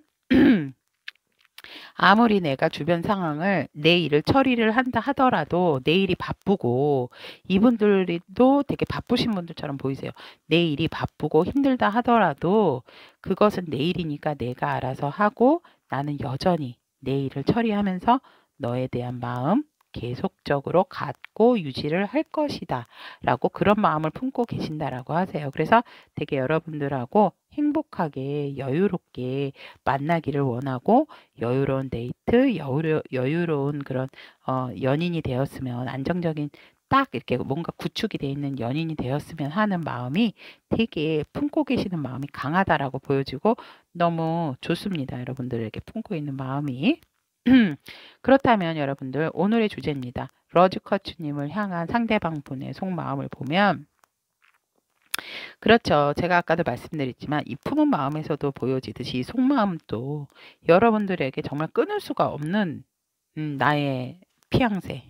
아무리 내가 주변 상황을 내 일을 처리를 한다 하더라도 내 일이 바쁘고, 이분들도 되게 바쁘신 분들처럼 보이세요. 내 일이 바쁘고 힘들다 하더라도 그것은 내 일이니까 내가 알아서 하고, 나는 여전히 내 일을 처리하면서 너에 대한 마음 계속적으로 갖고 유지를 할 것이다 라고, 그런 마음을 품고 계신다라고 하세요. 그래서 되게 여러분들하고 행복하게 여유롭게 만나기를 원하고, 여유로운 데이트, 여유로운 그런 연인이 되었으면, 안정적인 딱 이렇게 뭔가 구축이 돼 있는 연인이 되었으면 하는 마음이 되게 품고 계시는 마음이 강하다라고 보여지고, 너무 좋습니다. 여러분들에게 품고 있는 마음이. 그렇다면 여러분들, 오늘의 주제입니다. 러즈커츠님을 향한 상대방 분의 속마음을 보면, 그렇죠. 제가 아까도 말씀드렸지만 이 품은 마음에서도 보여지듯이 이 속마음도 여러분들에게 정말 끊을 수가 없는 나의 피앙세,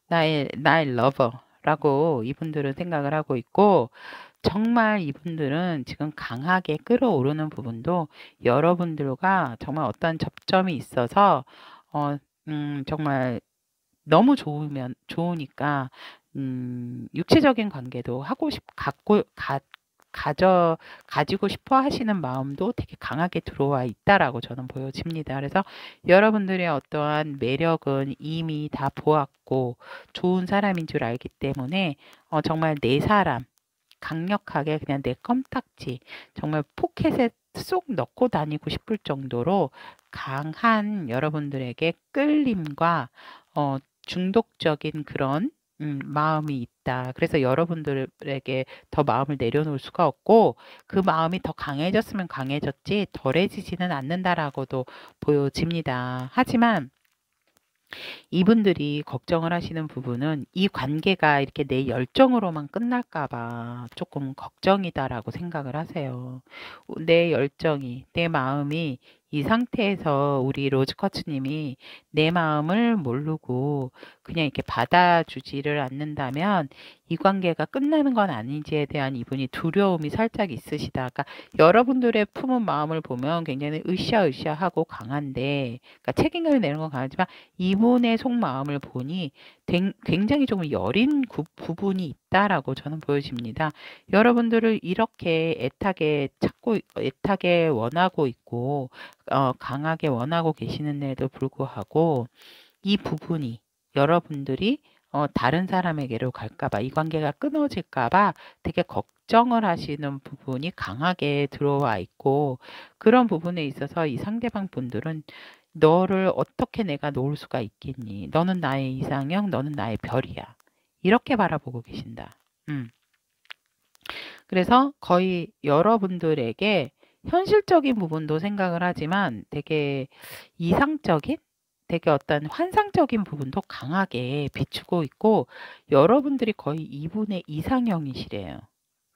나의 러버라고 이분들은 생각을 하고 있고, 정말 이분들은 지금 강하게 끌어오르는 부분도 여러분들과 정말 어떤 접점이 있어서 정말 너무 좋으니까 육체적인 관계도 가지고 싶어 하시는 마음도 되게 강하게 들어와 있다라고 저는 보여집니다. 그래서 여러분들의 어떠한 매력은 이미 다 보았고 좋은 사람인 줄 알기 때문에 정말 내 사람, 강력하게 그냥 내 껌딱지, 정말 포켓에 쏙 넣고 다니고 싶을 정도로 강한 여러분들에게 끌림과 중독적인 그런 마음이 있다. 그래서 여러분들에게 더 마음을 내려놓을 수가 없고, 그 마음이 더 강해졌으면 강해졌지 덜해지지는 않는다라고도 보여집니다. 하지만 이분들이 걱정을 하시는 부분은 이 관계가 이렇게 내 열정으로만 끝날까 봐 조금 걱정이다라고 생각을 하세요. 내 열정이, 내 마음이 이 상태에서 우리 로즈커츠님이 내 마음을 모르고 그냥 이렇게 받아주지를 않는다면 이 관계가 끝나는 건 아닌지에 대한 이분이 두려움이 살짝 있으시다. 그러니까 여러분들의 품은 마음을 보면 굉장히 으쌰으쌰하고 강한데, 그러니까 책임감이 내는 건 강하지만 이분의 속마음을 보니 굉장히 조금 여린 부분이 있다라고 저는 보여집니다. 여러분들을 이렇게 애타게 원하고 있고 강하게 원하고 계시는데도 불구하고 이 부분이 여러분들이 다른 사람에게로 갈까봐, 이 관계가 끊어질까봐 되게 걱정을 하시는 부분이 강하게 들어와 있고, 그런 부분에 있어서 이 상대방 분들은 너를 어떻게 내가 놓을 수가 있겠니? 너는 나의 이상형, 너는 나의 별이야. 이렇게 바라보고 계신다. 그래서 거의 여러분들에게 현실적인 부분도 생각을 하지만 되게 이상적인, 되게 어떤 환상적인 부분도 강하게 비추고 있고, 여러분들이 거의 이분의 이상형이시래요.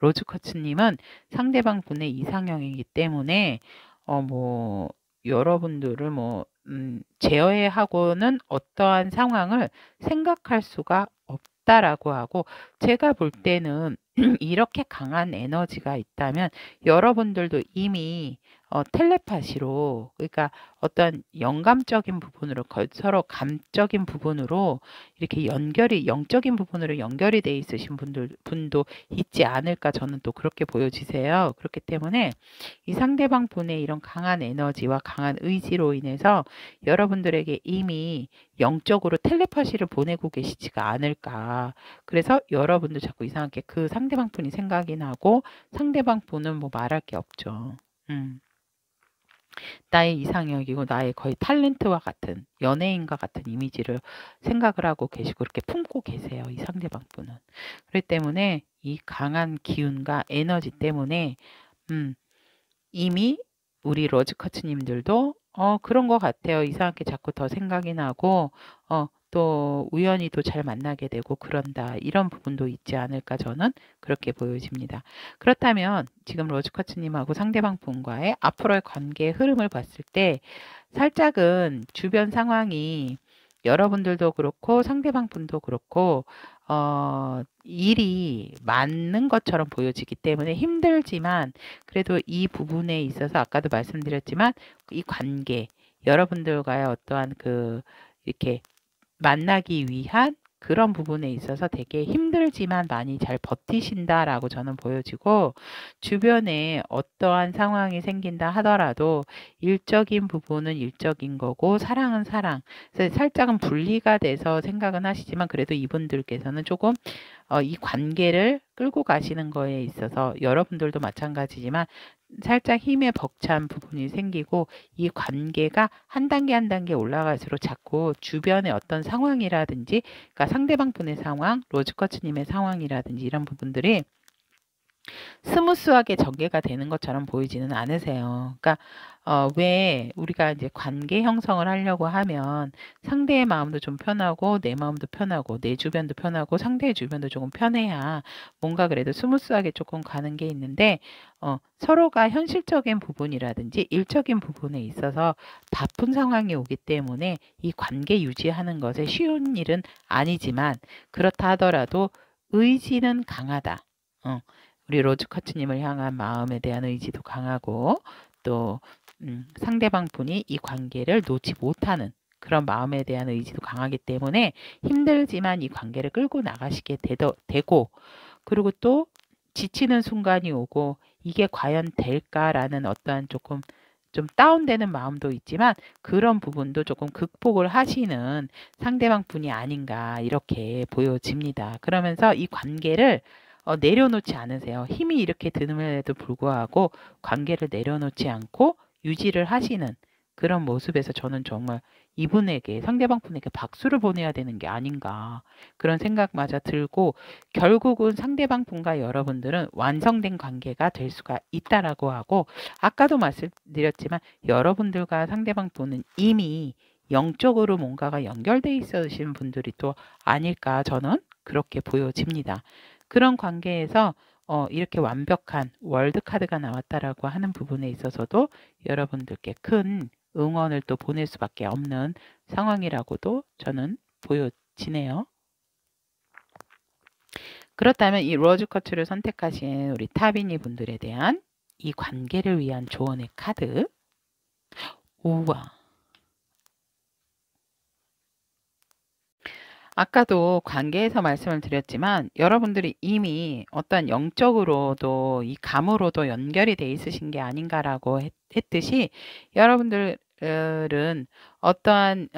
로즈커츠님은 상대방 분의 이상형이기 때문에 여러분들을 제어하고는 어떠한 상황을 생각할 수가 없다라고 하고, 제가 볼 때는 이렇게 강한 에너지가 있다면 여러분들도 이미 텔레파시로, 그러니까 어떤 영감적인 부분으로, 서로 감적인 부분으로 이렇게 영적인 부분으로 연결이 돼 있으신 분도 있지 않을까, 저는 또 그렇게 보여지세요. 그렇기 때문에 이 상대방 분의 이런 강한 에너지와 강한 의지로 인해서 여러분들에게 이미 영적으로 텔레파시를 보내고 계시지가 않을까. 그래서 여러분도 자꾸 이상하게 그 상대방 분이 생각이 나고, 상대방 분은 뭐 말할 게 없죠. 나의 이상형이고 나의 거의 탤런트와 같은, 연예인과 같은 이미지를 생각을 하고 계시고 그렇게 품고 계세요, 이 상대방 분은. 그렇기 때문에 이 강한 기운과 에너지 때문에 이미 우리 로즈커츠님들도 그런 것 같아요. 이상하게 자꾸 더 생각이 나고 또 우연히도 잘 만나게 되고 그런다. 이런 부분도 있지 않을까, 저는 그렇게 보여집니다. 그렇다면 지금 로즈커츠님하고 상대방 분과의 앞으로의 관계의 흐름을 봤을 때 살짝은 주변 상황이 여러분들도 그렇고 상대방 분도 그렇고 일이 많은 것처럼 보여지기 때문에 힘들지만, 그래도 이 부분에 있어서 아까도 말씀드렸지만 이 관계, 여러분들과의 어떠한 이렇게 만나기 위한 그런 부분에 있어서 되게 힘들지만 많이 잘 버티신다라고 저는 보여지고, 주변에 어떠한 상황이 생긴다 하더라도 일적인 부분은 일적인 거고 사랑은 사랑. 그래서 살짝은 분리가 돼서 생각은 하시지만, 그래도 이분들께서는 조금 이 관계를 끌고 가시는 거에 있어서 여러분들도 마찬가지지만 살짝 힘에 벅찬 부분이 생기고, 이 관계가 한 단계 한 단계 올라갈수록 자꾸 주변의 어떤 상황이라든지, 그러니까 상대방 분의 상황, 로즈커츠님의 상황이라든지 이런 부분들이 스무스하게 전개가 되는 것처럼 보이지는 않으세요. 그러니까 왜 우리가 이제 관계 형성을 하려고 하면 상대의 마음도 좀 편하고 내 마음도 편하고 내 주변도 편하고 상대의 주변도 조금 편해야 뭔가 그래도 스무스하게 조금 가는 게 있는데, 서로가 현실적인 부분이라든지 일적인 부분에 있어서 바쁜 상황이 오기 때문에 이 관계 유지하는 것에 쉬운 일은 아니지만, 그렇다 하더라도 의지는 강하다. 우리 로즈커츠님을 향한 마음에 대한 의지도 강하고, 또 상대방 분이 이 관계를 놓지 못하는 그런 마음에 대한 의지도 강하기 때문에 힘들지만 이 관계를 끌고 나가시게 되고, 그리고 또 지치는 순간이 오고 이게 과연 될까라는 어떠한 조금 좀 다운되는 마음도 있지만, 그런 부분도 조금 극복을 하시는 상대방 분이 아닌가 이렇게 보여집니다. 그러면서 이 관계를 내려놓지 않으세요. 힘이 이렇게 드는에도 불구하고 관계를 내려놓지 않고 유지를 하시는 그런 모습에서 저는 정말 이분에게, 상대방 분에게 박수를 보내야 되는 게 아닌가, 그런 생각마저 들고, 결국은 상대방 분과 여러분들은 완성된 관계가 될 수가 있다라고 하고, 아까도 말씀드렸지만 여러분들과 상대방 분은 이미 영적으로 뭔가가 연결돼 있으신 분들이 또 아닐까, 저는 그렇게 보여집니다. 그런 관계에서 이렇게 완벽한 월드카드가 나왔다라고 하는 부분에 있어서도 여러분들께 큰 응원을 또 보낼 수밖에 없는 상황이라고도 저는 보여지네요. 그렇다면 이 로즈커츠를 선택하신 우리 타비니 분들에 대한 이 관계를 위한 조언의 카드. 우와. 아까도 관계에서 말씀을 드렸지만 여러분들이 이미 어떤 영적으로도 이 감으로도 연결이 돼 있으신 게 아닌가라고 했듯이, 여러분들은 어떠한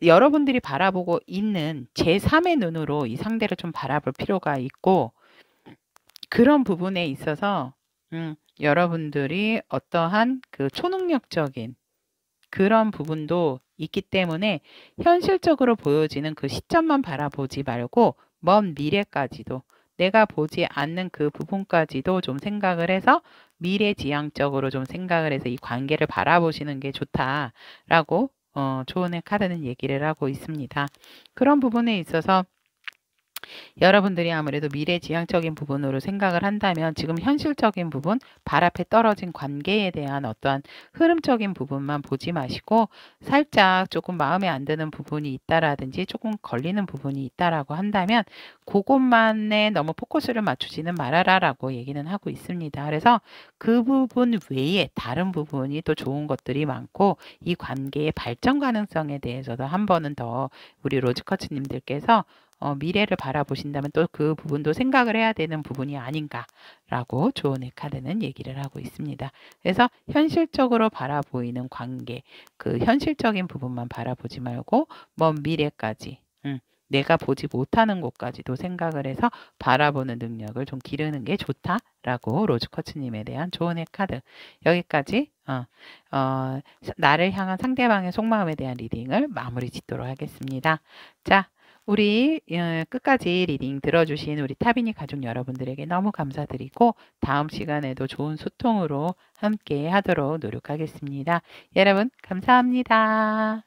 여러분들이 바라보고 있는 제3의 눈으로 이 상대를 좀 바라볼 필요가 있고, 그런 부분에 있어서 여러분들이 어떠한 초능력적인 그런 부분도 있기 때문에 현실적으로 보여지는 그 시점만 바라보지 말고 먼 미래까지도, 내가 보지 않는 그 부분까지도 좀 생각을 해서 미래지향적으로 좀 생각을 해서 이 관계를 바라보시는 게 좋다라고 조언의 카드는 얘기를 하고 있습니다. 그런 부분에 있어서 여러분들이 아무래도 미래지향적인 부분으로 생각을 한다면 지금 현실적인 부분, 발 앞에 떨어진 관계에 대한 어떠한 흐름적인 부분만 보지 마시고 살짝 조금 마음에 안 드는 부분이 있다라든지 조금 걸리는 부분이 있다라고 한다면 그것만에 너무 포커스를 맞추지는 말아라라고 얘기는 하고 있습니다. 그래서 그 부분 외에 다른 부분이 또 좋은 것들이 많고 이 관계의 발전 가능성에 대해서도 한 번은 더 우리 로즈커치님들께서 미래를 바라보신다면 또 그 부분도 생각을 해야 되는 부분이 아닌가라고 조언의 카드는 얘기를 하고 있습니다. 그래서 현실적으로 바라보이는 관계, 그 현실적인 부분만 바라보지 말고 먼 미래까지, 내가 보지 못하는 곳까지도 생각을 해서 바라보는 능력을 좀 기르는 게 좋다라고 로즈커츠님에 대한 조언의 카드. 여기까지 나를 향한 상대방의 속마음에 대한 리딩을 마무리 짓도록 하겠습니다. 자, 우리 끝까지 리딩 들어주신 우리 타비니 가족 여러분들에게 너무 감사드리고 다음 시간에도 좋은 소통으로 함께 하도록 노력하겠습니다. 여러분 감사합니다.